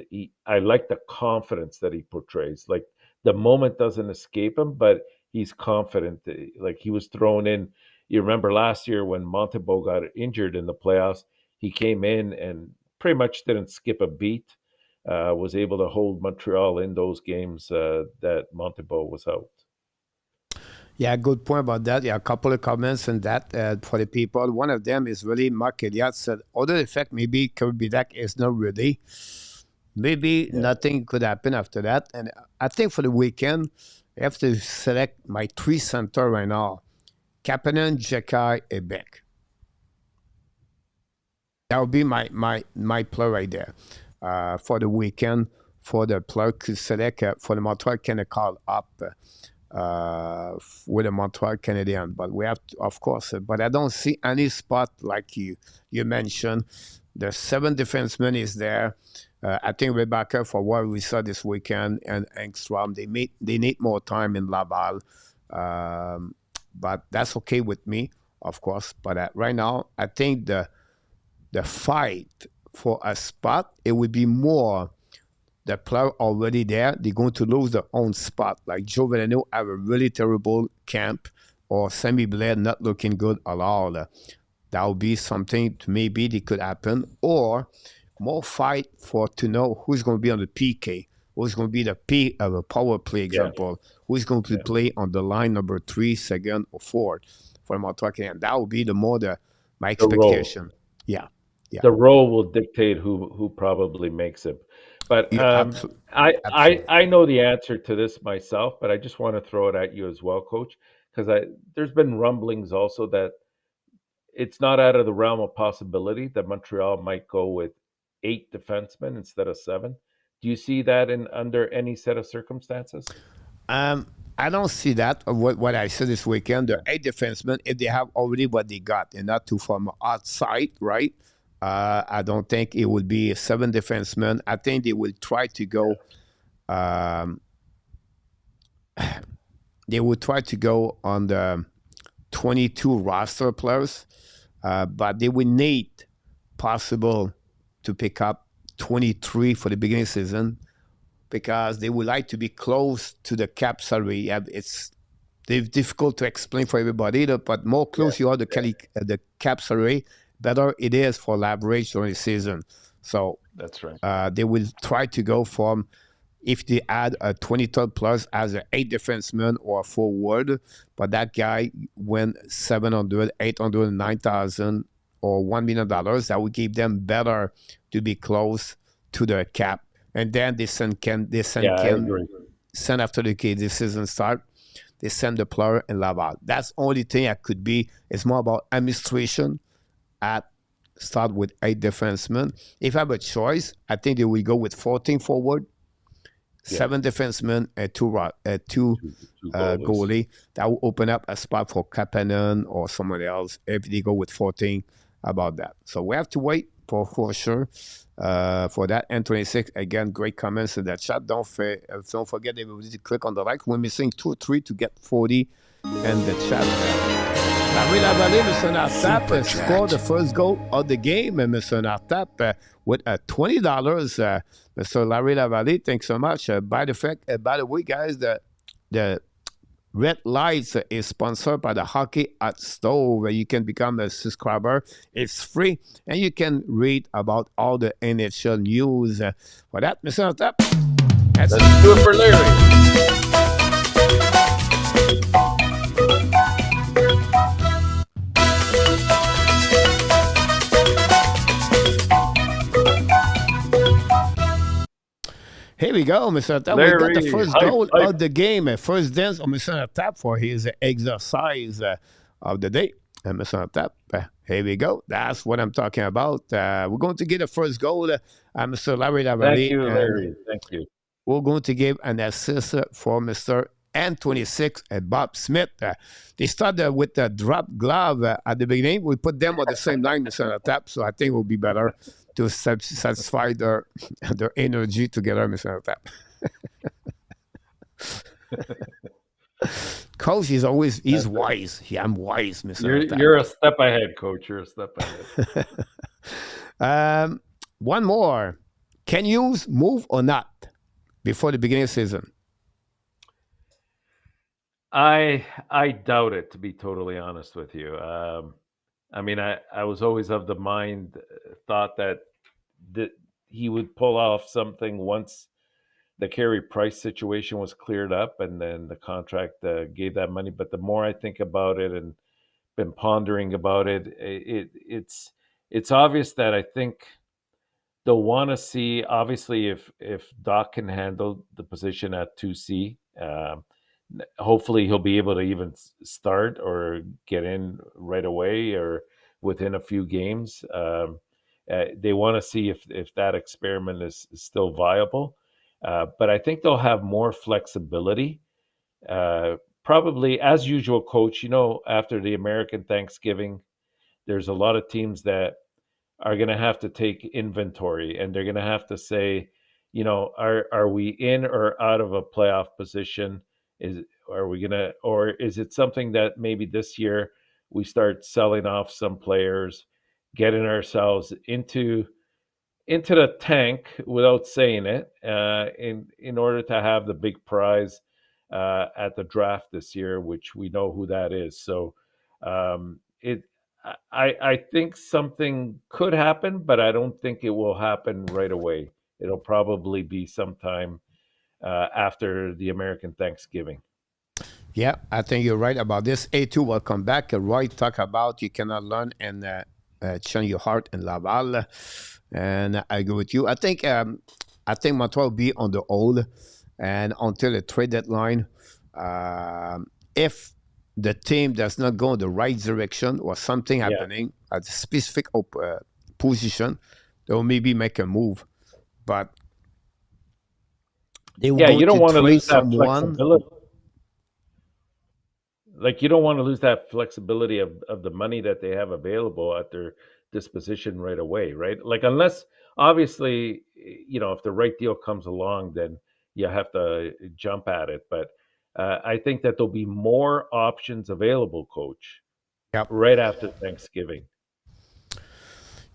I like the confidence that he portrays. Like, the moment doesn't escape him, but he's confident. Like, he was thrown in. You remember last year when Montebo got injured in the playoffs, he came in and pretty much didn't skip a beat. Was able to hold Montreal in those games that Montebo was out. Yeah, good point about that. Yeah, a couple of comments on that for the people. One of them is really Mark Elliott said, other effect, maybe Kirby Dak is not ready. Maybe Yeah. nothing could happen after that. And I think for the weekend, I have to select my 3 center right now: Kapanen, Jekai, and Beck. That would be my play right there for the weekend. For the player could select for the Montreal can call up with the Montreal Canadian. But we have to, of course, but I don't see any spot like you mentioned. The 7 defensemen is there. I think Rebecca, for what we saw this weekend, and Engstrom, they need more time in Laval. But that's okay with me, of course. But right now, I think the fight for a spot, it would be more the player already there, they're going to lose their own spot. Like Joe Veleno have a really terrible camp, or Sammy Blair not looking good at all. That would be something maybe that could happen. Or more fight for to know who's going to be on the PK, who's going to be the P of a power play Yeah. example, who's going to Yeah. play on the line number 3, second, or fourth for Montreal. And that would be my The role. expectation. Yeah, yeah, The role will dictate who probably makes it. But yeah, I absolutely. know the answer to this myself, but I just want to throw it at you as well, Coach, because there's been rumblings also that it's not out of the realm of possibility that Montreal might go with 8 defensemen instead of 7. Do you see that in under any set of circumstances? I don't see that. What I said this weekend, the 8 defensemen, if they have already what they got and not to from outside, right? I don't think it would be 7 defensemen. I think they will try to go. Um, they would try to go on the 22 roster players, but they would need possible to pick up 23 for the beginning of the season because they would like to be close to the cap salary. It's difficult to explain for everybody, but more close you are to the cap salary, better it is for leverage during the season. So that's right. They will try to go from, if they add a 23rd plus as an 8 defenseman or a forward, but that guy win 700, 800, 9,000 or $1 million, that would give them better to be close to the cap. And then they send after the season start, they send the player and Laval. That's the only thing I could be. It's more about administration at start with 8 defensemen. If I have a choice, I think they will go with 14 forward, 7 defensemen, and two goalie. That will open up a spot for Kapanen or someone else if they go with 14 about that. So we have to wait for sure for that. N26, again, great comments in that chat. Don't forget everybody to click on the like. We're missing 2 or 3 to get 40 in the chat. Larry Lavallée, Mr. Enortap scored the first goal of the game, and Mr. Enortap with $20. Mr. Larry Lavallée, thanks so much. By the way, guys, the Red Lights is sponsored by the Hockey at Stove. You can become a subscriber. It's free, and you can read about all the NHL news. For that, Mr. Enortap, let's do it for Larry. Here we go, Mr. Enortap. We got the first goal of the game. First dance of Mr. Enortap for his exercise of the day. And Mr. Enortap, here we go. That's what I'm talking about. We're going to get the first goal, Mr. Larry Lavallée. Thank you, Larry. Thank you. We're going to give an assist for Mr. N26 and Bob Smith. They started with the drop glove at the beginning. We put them on the same line, Mr. Enortap, so I think it will be better to satisfy their energy together, Mr. Enortap. Coach is he's wise. Yeah, I'm wise, Mr. Enortap. You're a step ahead, Coach. You're a step ahead. One more. Can you move or not before the beginning of the season? I doubt it, to be totally honest with you. I mean, I was always of the thought that he would pull off something once the Carey Price situation was cleared up, and then the contract gave that money. But the more I think about it and been pondering about it, it's obvious that I think they'll want to see, obviously, if Doc can handle the position at 2C. Hopefully he'll be able to even start or get in right away or within a few games. They want to see if that experiment is still viable. But I think they'll have more flexibility. Probably, as usual, Coach, after the American Thanksgiving, there's a lot of teams that are going to have to take inventory, and they're going to have to say, are we in or out of a playoff position? Or is it something that maybe this year we start selling off some players, getting ourselves into the tank without saying it, in order to have the big prize at the draft this year, which we know who that is. So I think something could happen, but I don't think it will happen right away. It'll probably be sometime after the American Thanksgiving. Yeah, I think you're right about this. A2, welcome back. Roy talk about you cannot learn and change your heart in Laval, and I agree with you. I think Montreal will be on the hold and until the trade deadline. If the team does not go in the right direction or something happening at a specific position, they'll maybe make a move, but you don't want to lose that flexibility. Like you don't want to lose that flexibility of the money that they have available at their disposition right away, right? Like unless obviously, if the right deal comes along, then you have to jump at it. But I think that there'll be more options available, coach, Yep. right after Thanksgiving.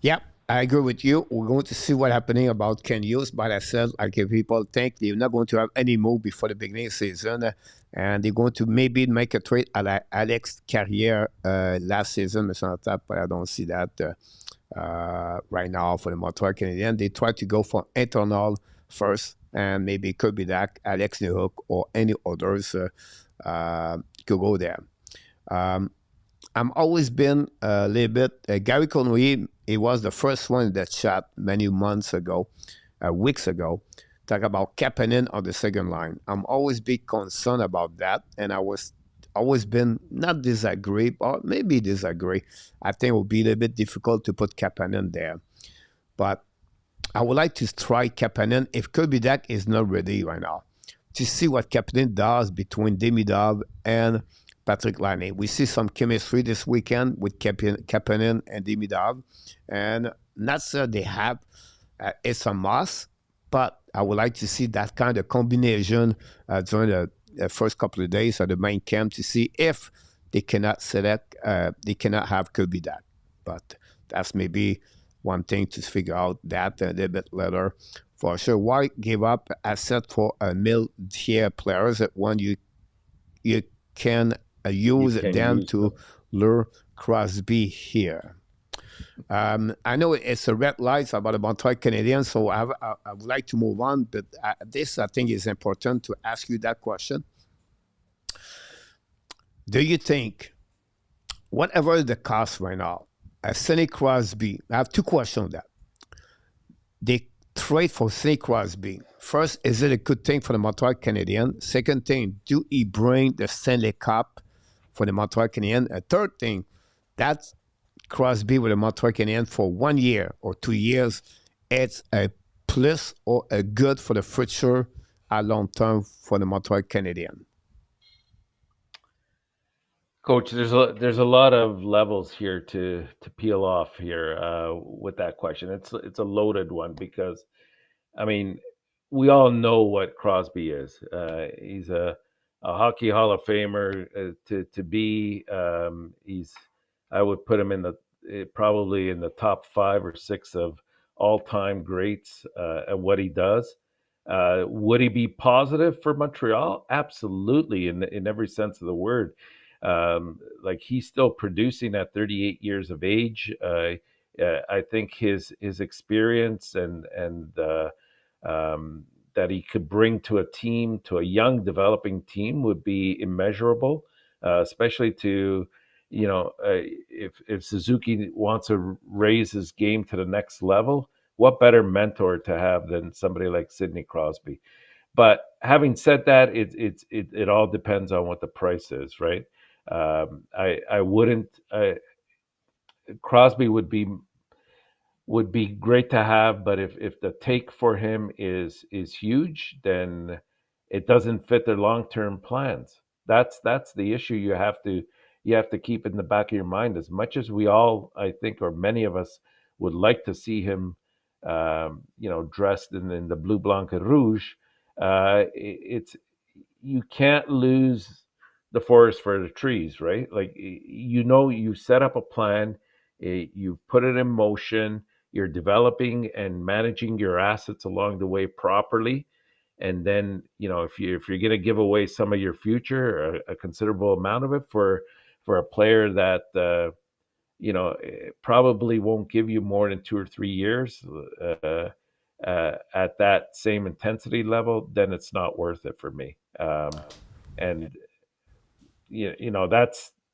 Yep, I agree with you. We're going to see what happening about Ken Hughes. But I said, I give people think they're not going to have any move before the beginning of the season. And they're going to maybe make a trade at Alex Carrier last season, Enortap, but I don't see that right now for the Montreal Canadiens. They try to go for internal first, and maybe it could be that Alex Newhook or any others could go there. Um, I'm always been a little bit. Gary Conway, he was the first one in that chat many months ago, weeks ago, talk about Kapanen on the second line. I'm always big concerned about that, and I was always been not disagree, or maybe disagree. I think it would be a little bit difficult to put Kapanen there, but I would like to try Kapanen if Kirby Dak is not ready right now to see what Kapanen does between Demidov and Patrick Laine. We see some chemistry this weekend with Kapanen and Demidov, and not sure they have it's a must, but I would like to see that kind of combination during the first couple of days of the main camp to see if they cannot select, they cannot have Kirby Dak. But that's maybe one thing to figure out that a little bit later. For sure, why give up asset for a mid-tier players that one you can You use can them use to them. lure Crosby here. I know it's a red light about the Montreal Canadiens, so I would like to move on, but this I think is important to ask you that question. Do you think, whatever is the cost right now, Sidney Crosby, I have two questions on that. They trade for Sidney Crosby. First, is it a good thing for the Montreal Canadiens? Second thing, do he bring the Stanley Cup for the Montreal Canadiens? A third thing, that's Crosby with the Montreal Canadiens for 1 year or 2 years. It's a plus or a good for the future at long term for the Montreal Canadiens. Coach, there's a lot of levels here to peel off here with that question. It's a loaded one because I mean we all know what Crosby is. He's a hockey Hall of Famer. To be he's I would put him in probably in the top 5 or 6 of all time greats at what he does. Would he be positive for Montreal? Absolutely, in every sense of the word. Like he's still producing at 38 years of age. I think his experience and that he could bring to a team, to a young developing team, would be immeasurable. Especially to if Suzuki wants to raise his game to the next level, what better mentor to have than somebody like Sidney Crosby? But having said that, it all depends on what the price is, right? I wouldn't. Crosby would be great to have, but if the take for him is huge, then it doesn't fit their long term plans. That's the issue you have to keep in the back of your mind. As much as we all, I think, or many of us would like to see him, dressed in the blue, blanc, and rouge. It's you can't lose the forest for the trees, right? Like you set up a plan, you put it in motion, you're developing and managing your assets along the way properly, and then if you're going to give away some of your future, a considerable amount of it for a player that probably won't give you more than 2 or 3 years at that same intensity level, then it's not worth it for me. And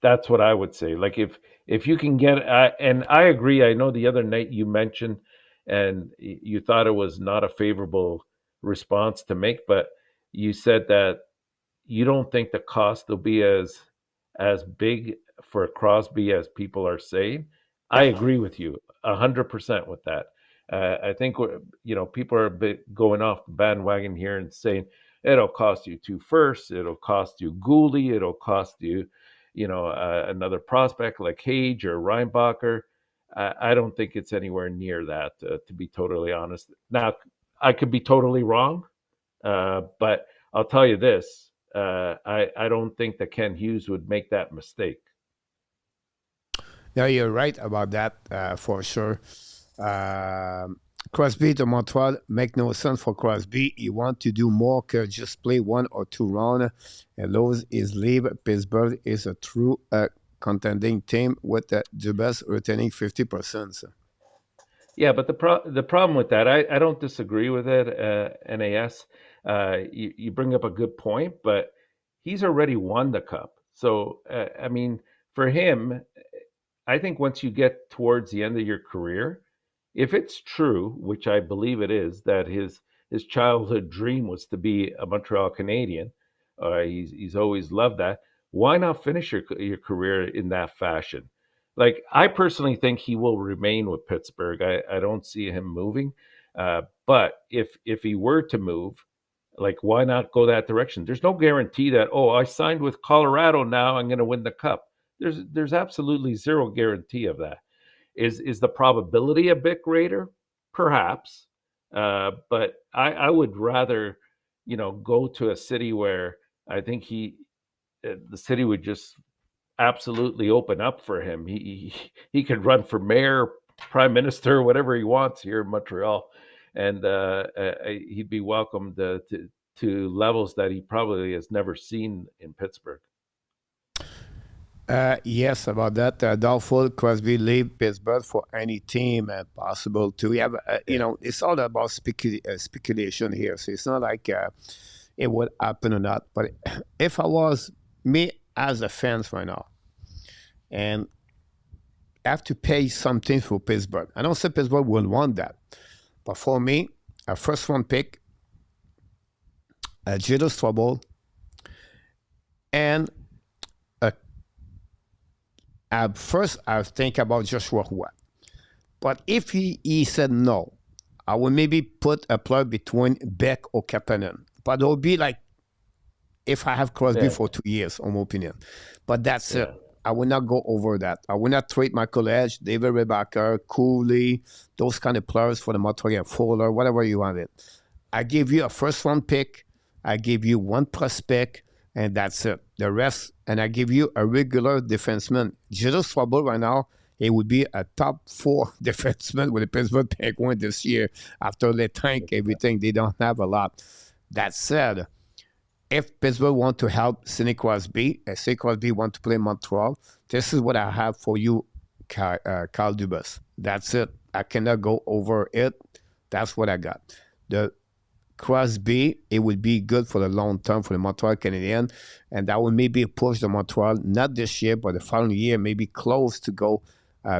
that's what I would say. Like if you can get, and I agree. I know the other night you mentioned, and you thought it was not a favorable response to make, but you said that you don't think the cost will be as big for Crosby as people are saying. I Yep. agree with you 100% with that. I think people are a bit going off the bandwagon here and saying it'll cost you 2 firsts, it'll cost you Gouldy, it'll cost you. another prospect like Cage or Reinbacher. I don't think it's anywhere near that, to be totally honest. Now, I could be totally wrong, but I'll tell you this: I don't think that Ken Hughes would make that mistake. Yeah, you're right about that for sure. Crosby to Montreal make no sense for Crosby. He want to do more than just play 1 or 2 rounds and lose his leave. Pittsburgh is a true contending team with Dubas retaining 50%. So. Yeah, but the problem with that, I don't disagree with it. NAS, you bring up a good point, but he's already won the cup. So I mean, for him, I think once you get towards the end of your career, if it's true, which I believe it is, that his childhood dream was to be a Montreal Canadian, he's always loved that. Why not finish your career in that fashion? Like, I personally think he will remain with Pittsburgh. I don't see him moving. But if he were to move, like, why not go that direction? There's no guarantee that, oh, I signed with Colorado, now I'm going to win the cup. There's absolutely zero guarantee of that. Is the probability a bit greater? Perhaps, but I would rather, go to a city where I think the city would just absolutely open up for him. He could run for mayor, prime minister, whatever he wants here in Montreal, and he'd be welcomed to levels that he probably has never seen in Pittsburgh. Yes, about that. Doubtful Crosby leave Pittsburgh for any team possible to. We have, Yeah. it's all about speculation here. So it's not like it would happen or not. But if I was me as a fan right now and have to pay something for Pittsburgh, I don't say Pittsburgh will want that. But for me, a first round pick, a Jitters Trouble, and first I think about Joshua Roy. But if he said no, I would maybe put a plug between Beck or Kapanen. But it would be like if I have Crosby Yeah. for 2 years, in my opinion. But that's Yeah. it. I will not go over that. I will not trade Michael Edge, David Rebecca, Cooley, those kind of players for the Montreal Fuller, whatever you want it. I give you a first round pick. I give you 1 prospect, and that's it. The rest, and I give you a regular defenseman. Jitters Trouble right now, it would be a top 4 defenseman with the Pittsburgh Penguins this year after they tank everything. They don't have a lot. That said, if Pittsburgh want to help Sidney Crosby, and Sidney Crosby want to play Montreal, this is what I have for you, Kyle Dubas. That's it. I cannot go over it. That's what I got. The Crosby, it would be good for the long term for the Montreal Canadiens, and that would maybe push the Montreal, not this year, but the following year, maybe close to go,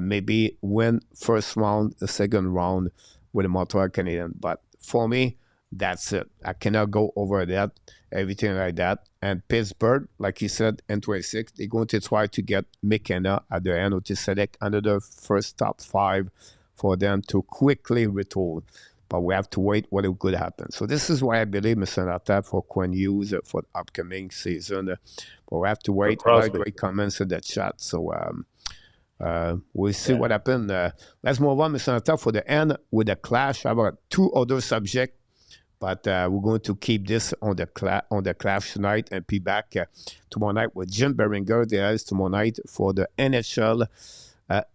maybe win first round, the second round with the Montreal Canadiens. But for me, that's it. I cannot go over that, everything like that. And Pittsburgh, like you said, in 26, they're going to try to get McKenna at the end to select another first top 5 for them to quickly retool. But we have to wait what could happen. So this is why I believe Mr. Enortap for Quinn Hughes for the upcoming season. But we have to wait. A lot of great comments in the chat. So we'll see what happens. Let's move on, Mr. Enortap, for the end with the clash. I have 2 other subjects. But we're going to keep this on the clash tonight and be back tomorrow night with Jim Beringer. There is tomorrow night for the NHL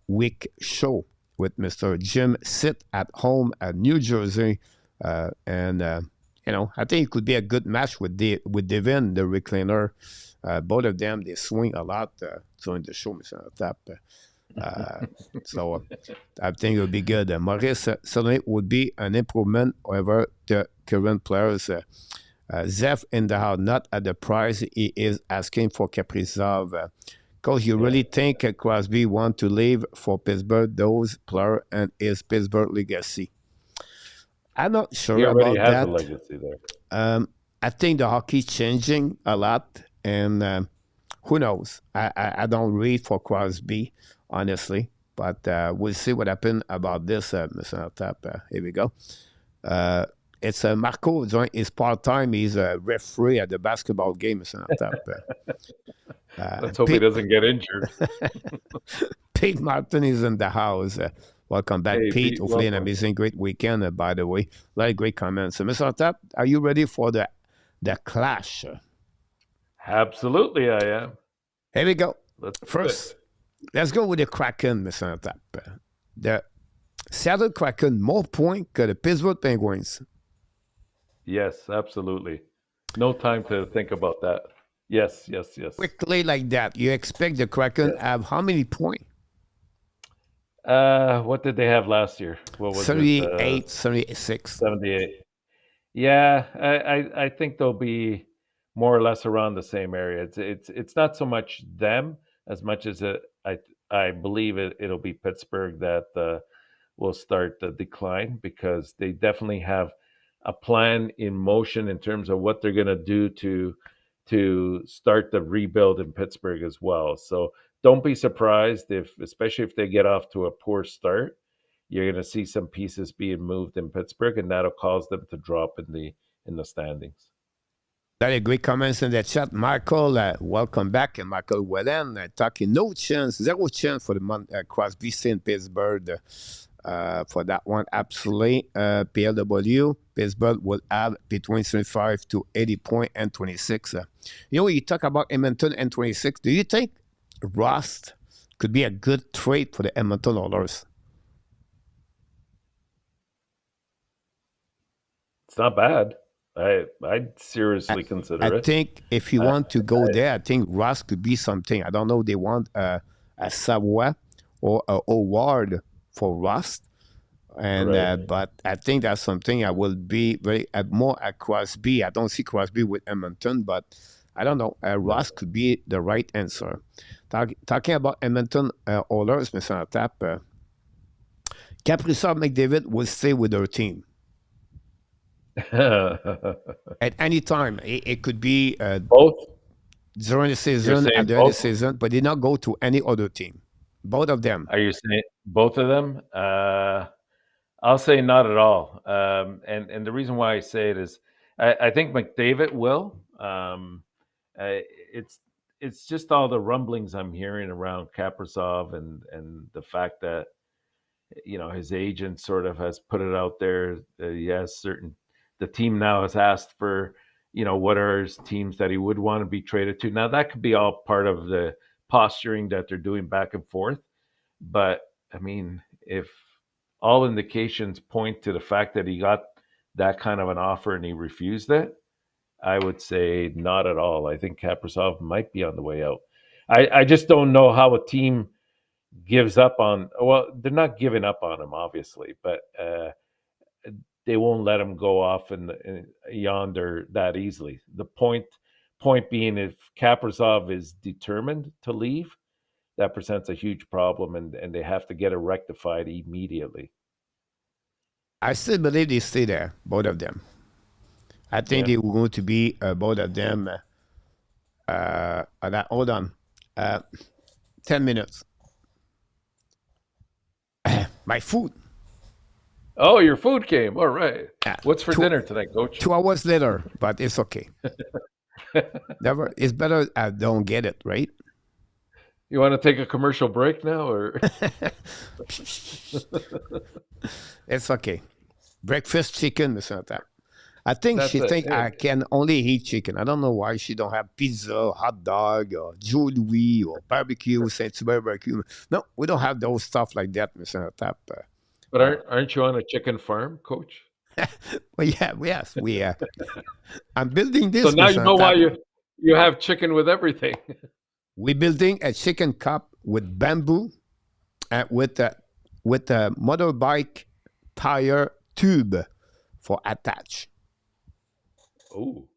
week show with Mr. Jim sit at home at New Jersey. And I think it could be a good match with Devin, the recliner. Both of them, they swing a lot during the show, Mr. Enortap. So I think it would be good. Maurice certainly would be an improvement. However, the current players, Zef in the house, not at the price he is asking for Kaprizov. Because you really think Crosby want to leave for Pittsburgh, those players and his Pittsburgh legacy? I'm not sure He already about has that. a legacy there. I think the hockey's changing a lot, and who knows? I don't read for Crosby, honestly, but we'll see what happens about this, Mr. Enortap. Here we go. It's Marco during his part-time. He's a referee at the basketball game, Mr. Enortap. Let's hope he doesn't get injured. Pete Martin is in the house. Welcome back, Hey, Pete. Pete, Hopefully, an welcome. amazing, great weekend, by the way. A lot of great comments. So, Mr. Tap, are you ready for the clash? Absolutely, I am. Here we go. Let's do it. First, let's go with the Kraken, Mr. Tap. The Seattle Kraken, more points que the Pittsburgh Penguins. Yes, absolutely. No time to think about that. Yes. Quickly like that, you expect the Kraken Yes. have how many points? What did they have last year? What was 78, it? 76. 78. Yeah, I think they'll be more or less around the same area. It's not so much them as much as I believe it'll be Pittsburgh that will start the decline, because they definitely have a plan in motion in terms of what they're going to do to start the rebuild in Pittsburgh as well. So don't be surprised especially if they get off to a poor start, you're going to see some pieces being moved in Pittsburgh, and that'll cause them to drop in the standings. That a great comments in the chat. Michael, welcome back. And Michael Wellen talking no chance, zero chance for the Crosby St. Pittsburgh for that one. Absolutely. PLW, Pittsburgh will have between 75 to 80 points and 26. You talk about Edmonton and 26. Do you think Rust could be a good trade for the Edmonton Oilers? It's not bad. I'd seriously consider it. I think if you want to go there, I think Ross could be something. I don't know. They want a Savoie or a Howard for Ross, and Right. but I think that's something I will be very more at Crosby. I don't see Crosby with Edmonton, but I don't know. Ross could be the right answer. Talking about Edmonton Oilers, Mr. Tap, Kaprizov McDavid will stay with their team. At any time, it could be Both during the season, at the end of the season, but did not go to any other team. Both of them. Are you saying both of them? I'll say not at all. And the reason why I say it is, I think McDavid will. It's just all the rumblings I'm hearing around Kaprizov and the fact that his agent sort of has put it out there. He has certain. The team now has asked for, what are his teams that he would want to be traded to. Now, that could be all part of the posturing that they're doing back and forth. But, I mean, if all indications point to the fact that he got that kind of an offer and he refused it, I would say not at all. I think Kaprizov might be on the way out. I just don't know how a team gives up on. Well, they're not giving up on him, obviously, but they won't let him go off and yonder that easily. The point being, if Kaprizov is determined to leave, that presents a huge problem, and they have to get it rectified immediately. I still believe they stay there, both of them. I think they were going to be both of them. Hold on, 10 minutes. My food. Oh, your food came. All right. What's for dinner tonight, Coach? 2 hours later, but it's okay. Never. It's better I don't get it, right? You want to take a commercial break now, or? It's okay. Breakfast chicken, Mr. Tap. I think she think I can only eat chicken. I don't know why she don't have pizza, hot dog, or Joe Louis, or barbecue, Saint barbecue. No, we don't have those stuff like that, Mr. Tap. But aren't you on a chicken farm, Coach? Well, yeah, yes, we are. I'm building this. So now you know why you have chicken with everything. We're building a chicken cup with bamboo and with a motorbike tire tube for attach. Oh,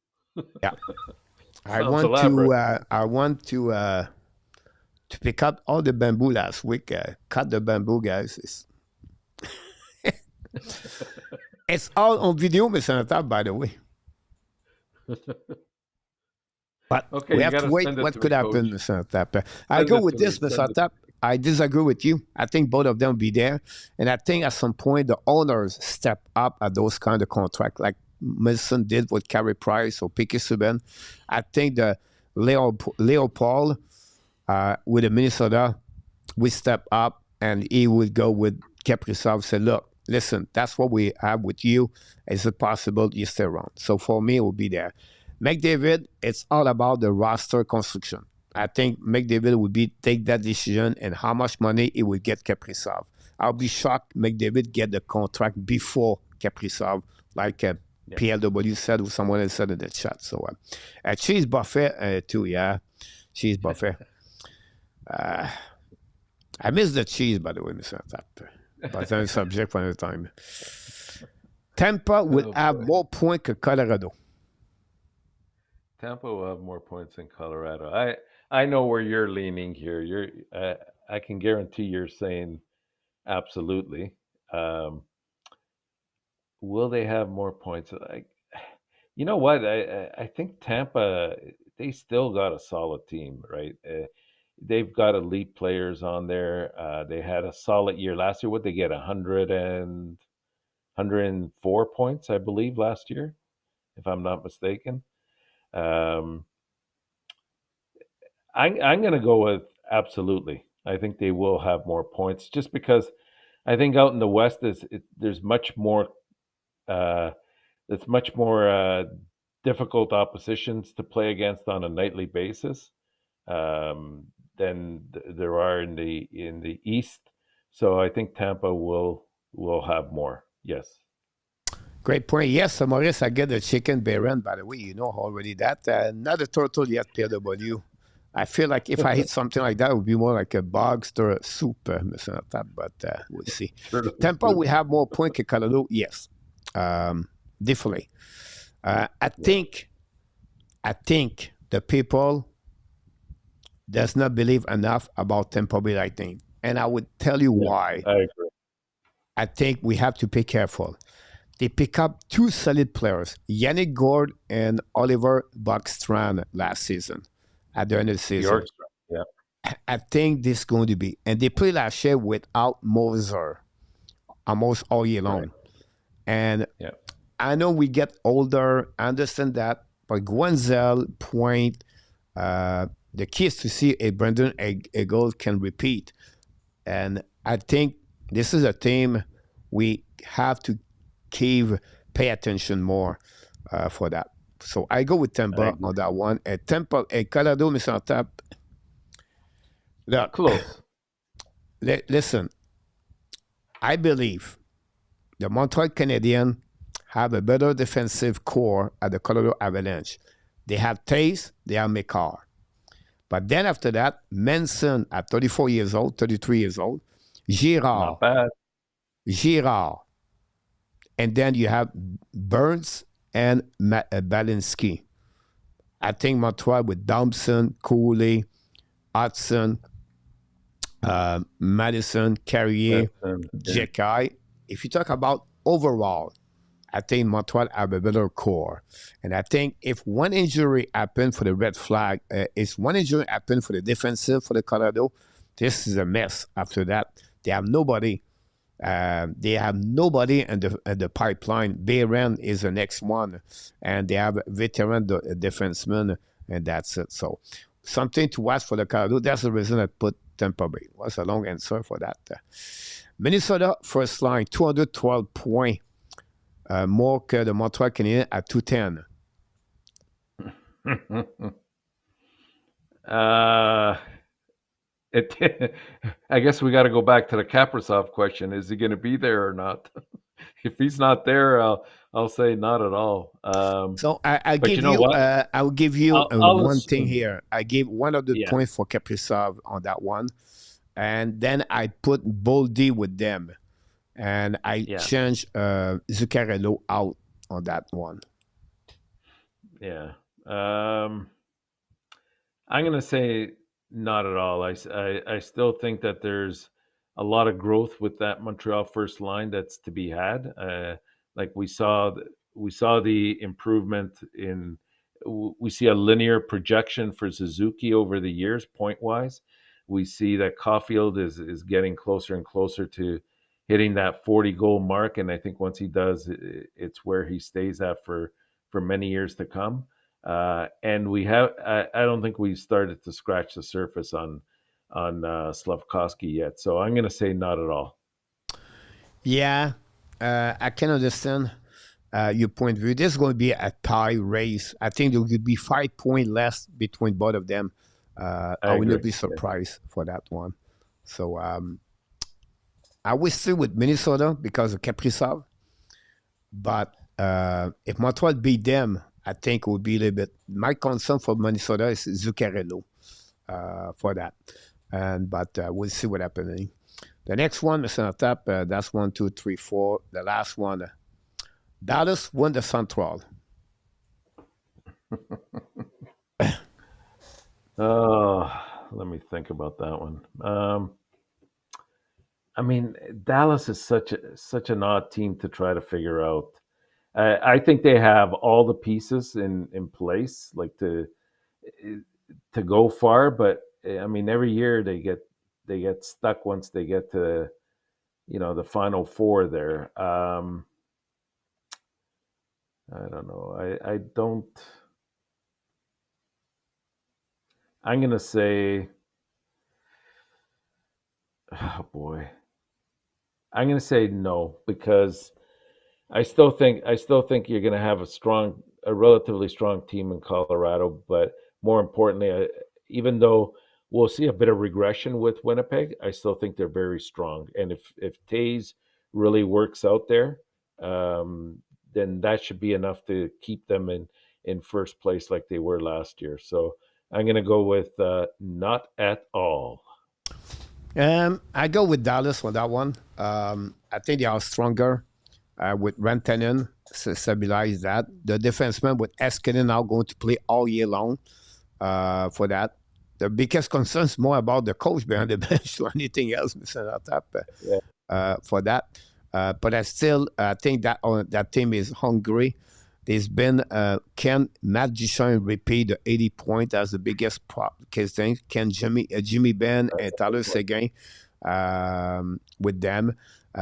yeah. I want to pick up all the bamboo last week. Cut the bamboo, guys. It's all on video, Mr. Enortap, by the way. But we have to wait what could happen, Mr. Enortap. I go with this, Mr. Enortap. I disagree with you. I think both of them will be there. And I think at some point the owners step up at those kind of contracts, like Milson did with Carey Price or Piquet Subban. I think the Leopold with the Minnesota, we step up and he would go with Kaprizov, say, look, listen, that's what we have with you. Is it possible you stay around? So for me, it will be there. McDavid, it's all about the roster construction. I think McDavid would take that decision and how much money he would get Kaprizov. I'll be shocked McDavid get the contract before Kaprizov, like PLW said or someone else said in the chat. So cheese buffet too, yeah. Cheese buffet. I miss the cheese, by the way, Mr. Tap. But that's a subject for another time. Tampa will have more points que Colorado. Tampa will have more points than Colorado. I know where you're leaning here. I can guarantee you're saying absolutely. Will they have more points? You know what? I think Tampa, they still got a solid team, right? They've got elite players on there. They had a solid year last year. What they get? 104 points, I believe, last year, if I'm not mistaken. I'm going to go with absolutely. I think they will have more points, just because I think out in the West there's much more. It's much more difficult oppositions to play against on a nightly basis than there are in the East. So I think Tampa will have more. Yes. Great point. Yes, Maurice, I get the chicken Baron, by the way. You know already that. Not a turtle yet, PW. I feel like if I eat something like that, it would be more like a bogster soup, Mr. Tap, but we'll see. Tampa will have more points que Colorado. Yes, definitely. I think the people does not believe enough about Tampa Bay Lightning, and I would tell you why. I agree. I think we have to be careful. They pick up two solid players, Yannick Gord and Oliver Buckstrand last season, at the end of the season. Yeah. I think this is going to be, and they play last year without Moser almost all year long. Right. And I know we get older, I understand that, but Gwenzel, Point, the key is to see a Brendan Eagle can repeat. And I think this is a team we have to pay attention more for that. So I go with Tampa on that one. And Tampa and Colorado, Mr. Tap. Look, close. Listen, I believe the Montreal Canadiens have a better defensive core at the Colorado Avalanche. They have Taze, they have McCarr. But then after that, Manson at 34 years old, 33 years old, Not bad. Girard. And then you have Burns and Balinski. I think Montreal with Thompson, Cooley, Hudson, Madison, Carrier, Jekai. If you talk about overall, I think Montreal have a better core. And I think if one injury happened for the red flag, if one injury happened for the defensive for the Colorado, this is a mess. After that, they have nobody. They have nobody in the pipeline. Bayern is the next one, and they have a veteran defenseman, and that's it. So something to watch for the Colorado. That's the reason I put Tampa Bay. What's a long answer for that? Minnesota first line 212 points, more que the Montreal Canadiens at 210. I guess we got to go back to the Kaprizov question. Is he going to be there or not? If he's not there, I'll say not at all. So I'll give you one thing here. I gave 100 points for Kaprizov on that one, and then I put Boldy with them, and I changed Zuccarello out on that one. Yeah, I'm going to say not at all. I still think that there's a lot of growth with that Montreal first line that's to be had. Like we saw the improvement in. We see a linear projection for Suzuki over the years, point wise. We see that Caulfield is getting closer and closer to hitting that 40 goal mark, and I think once he does, it's where he stays at for many years to come. And we have I don't think we started to scratch the surface on Slavkovsky yet. So I'm going to say not at all. Yeah, I can understand your point of view. This is going to be a tie race. I think there could be 5 points less between both of them. I I would not agree. be Yeah. surprised for that one. So I will stay with Minnesota because of Kaprizov. But if Montreal beat them, I think it would be a little bit. My concern for Minnesota is Zuccarello for that. But we'll see what happens. The next one, Mr. Enortap, that's 1, 2, 3, 4. The last one, Dallas won the Central. Oh, let me think about that one. I mean, Dallas is such an odd team to try to figure out. I think they have all the pieces in place, like to go far. But I mean, every year they get stuck once they get to the final four there. I don't know. I don't. I'm gonna say, oh boy, I'm gonna say no because I still think you're going to have a relatively strong team in Colorado. But more importantly, even though we'll see a bit of regression with Winnipeg, I still think they're very strong. And if Tays really works out there, then that should be enough to keep them in first place like they were last year. So I'm going to go with not at all. I go with Dallas for that one. I think they are stronger with Rantanen to stabilize that. The defenseman with Eskinen now going to play all year long for that. The biggest concern is more about the coach behind the bench or anything else, Mr. Enortap, for that. But I think that team is hungry. There's been can Matt Duchamp repeat the 80 point as the biggest case thing? Can Jimmy Benn and Tyler Seguin with them?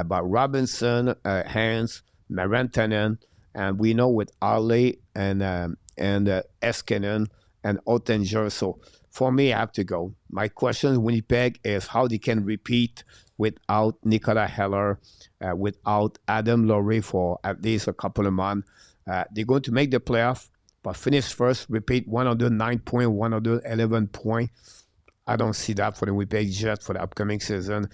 But Robinson, Hans, Marantanen, and we know with Arley and Eskinen and Ottinger. So for me, I have to go. My question, Winnipeg, is how they can repeat without Nicola Heller, without Adam Laurie for at least a couple of months. They're going to make the playoff, but finish first, repeat 109 point, 111 point. I don't see that for the Winnipeg Jets for the upcoming season.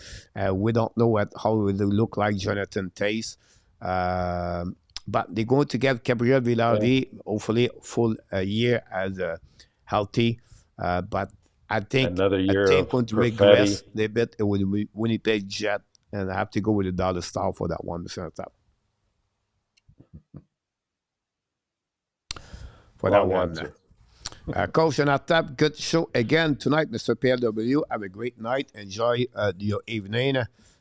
We don't know how it will look like Jonathan Tays. But they're going to get Gabriel Villardi, hopefully full year as healthy. But I think Another a year team of going to Perfetti. regress a little bit with the Winnipeg Jet, and I have to go with the Dallas Star for that one, Mr. Top. For Long that one. answer. Coach Enortap, good show again tonight, Mr. PLW. Have a great night. Enjoy your evening.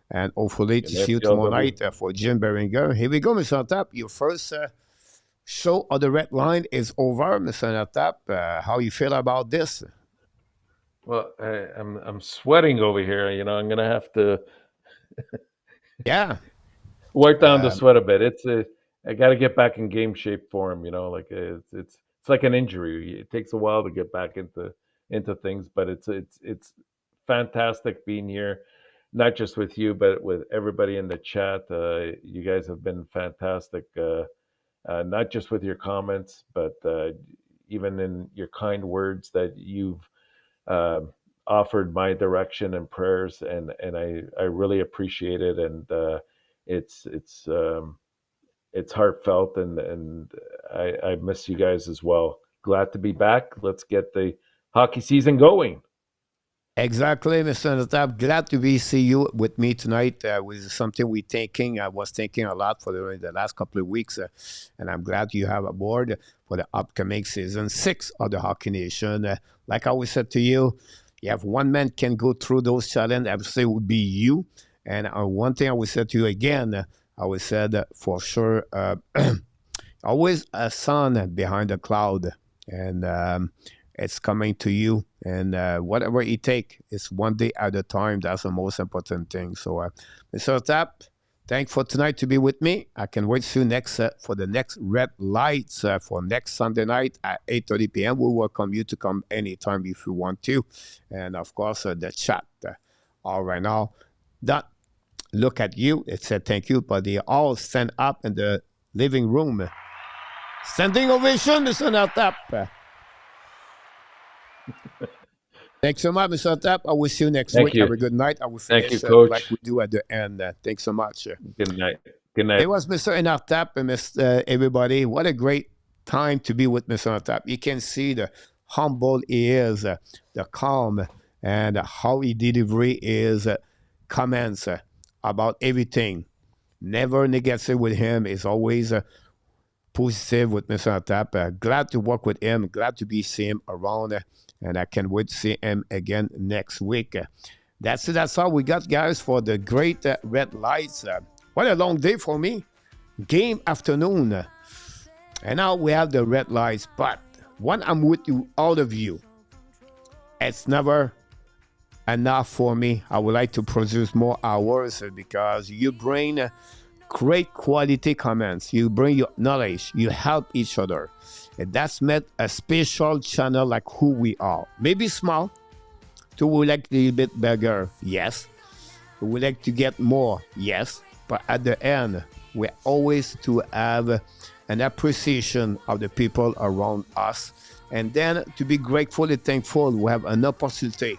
And hopefully to see you tomorrow night for Jim Beringer. Here we go, Mr. Enortap. Your first show on the red line is over, Mr. Enortap. How you feel about this? Well, I'm sweating over here. I'm gonna have to Yeah. wipe down the sweat a bit. I got to get back in game shape for him. Like it's like an injury. It takes a while to get back into things, but it's fantastic being here, not just with you, but with everybody in the chat. You guys have been fantastic, not just with your comments, but even in your kind words that you've uh, offered my direction and prayers, and I really appreciate it, and it's it's um, it's heartfelt, and I miss you guys as well. Glad to be back. Let's get the hockey season going. Exactly, Mr. Enortap. Glad to see you with me tonight. With something we thinking. I was thinking a lot for the last couple of weeks, and I'm glad you have aboard for the upcoming season 6 of the Hockey Nation. Like I always said to you, you have one man can go through those challenges. I would say it would be you. And one thing I would say to you again, I would say for sure, always a sun behind the cloud, and it's coming to you, and whatever it takes, it's one day at a time. That's the most important thing. So, Mr. Tap, Thanks for tonight to be with me. I can wait to see you next for the next Red Lights for next Sunday night at 8:30 p.m. We welcome you to come anytime if you want to. And of course, the chat. All right now, that look at you. It said thank you, but they all stand up in the living room. Standing ovation, Mr. Enortap. Thanks so much, Mr. Enortap. I will see you next week. You. Have a good night. I will finish Thank you, Coach. like we do at the end. Thanks so much. Good night. Good night. It was Mr. Enortap and Mr. Everybody. What a great time to be with Mr. Enortap. You can see the humble he is, the calm, and how he delivers his comments about everything. Never negative with him. It's always positive with Mr. Enortap. Glad to work with him. Glad to be seeing him around. And I can't wait to see him again next week. That's it. That's all we got, guys, for the great Red Lights. What a long day for me. Game afternoon. And now we have the Red Lights. But when I'm with you, all of you, it's never enough for me. I would like to produce more hours because you bring great quality comments. You bring your knowledge. You help each other. And that's made a special channel like who we are. Maybe small. Do we like a little bit bigger? Yes. Do we like to get more? Yes. But at the end, we're always to have an appreciation of the people around us. And then to be grateful and thankful, we have an opportunity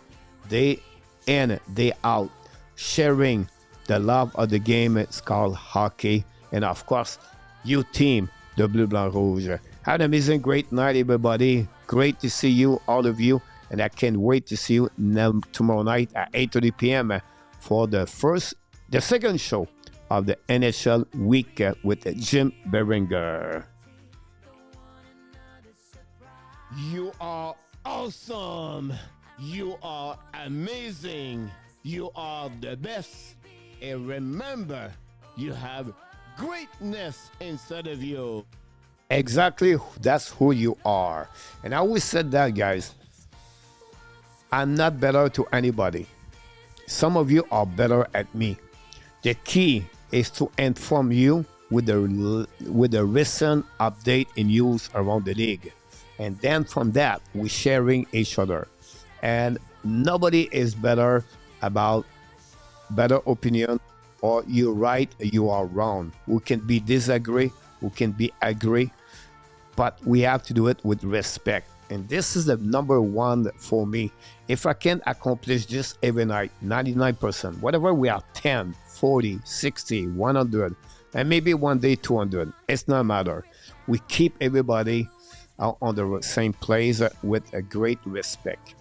day in, day out, sharing the love of the game. It's called hockey. And of course, you team, the Bleu Blanc Rouge. Have an amazing, great night, everybody. Great to see you, all of you. And I can't wait to see you tomorrow night at 8:30 p.m. for the second show of the NHL week with Jim Beringer. You are awesome. You are amazing. You are the best. And remember, you have greatness inside of you. Exactly, that's who you are. And I always said that, guys. I'm not better to anybody. Some of you are better at me. The key is to inform you with the recent update in news around the league. And then from that, we're sharing each other. And nobody is better about better opinion, or you're right, you are wrong. We can be disagree, we can be agree, but we have to do it with respect. And this is the number one for me. If I can accomplish this every night, 99%, whatever we are 10, 40, 60, 100, and maybe one day 200, it's not matter. We keep everybody on the same place with a great respect.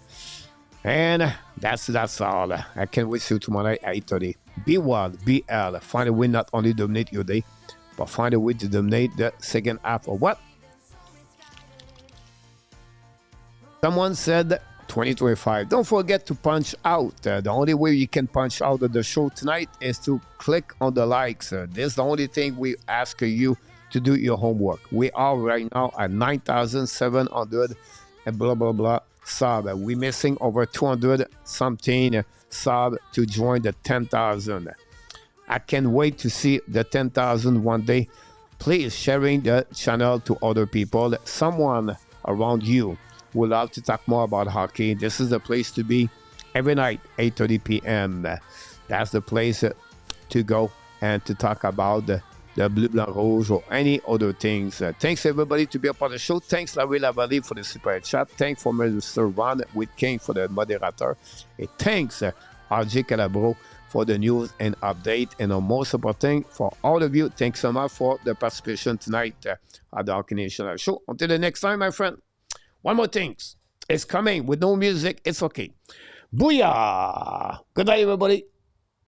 And that's all. I can't wait to see you tomorrow night at 8:30. Be wild, be L. Find a way not only to dominate your day, but find a way to dominate the second half of what? Someone said 2025. Don't forget to punch out. The only way you can punch out of the show tonight is to click on the likes. This is the only thing we ask you to do your homework. We are right now at 9,700 and blah, blah, blah sub. We're missing over 200 something sub to join the 10,000. I can't wait to see the 10,000 one day. Please sharing the channel to other people. Someone around you would love to talk more about hockey. This is the place to be every night, 8:30 p.m. That's the place to go and to talk about the Bleu Blanc Rouge or any other things. Thanks everybody to be a part of the show. Thanks Larry Lavallée for the super chat. Thanks for Mr. Ron with King for the moderator. And thanks RJ Calabro for the news and update. And the most important thing for all of you, thanks so much for the participation tonight at the Hockey Nation show. Until the next time, my friend. One more thing. It's coming with no music. It's okay. Booyah! Good night, everybody.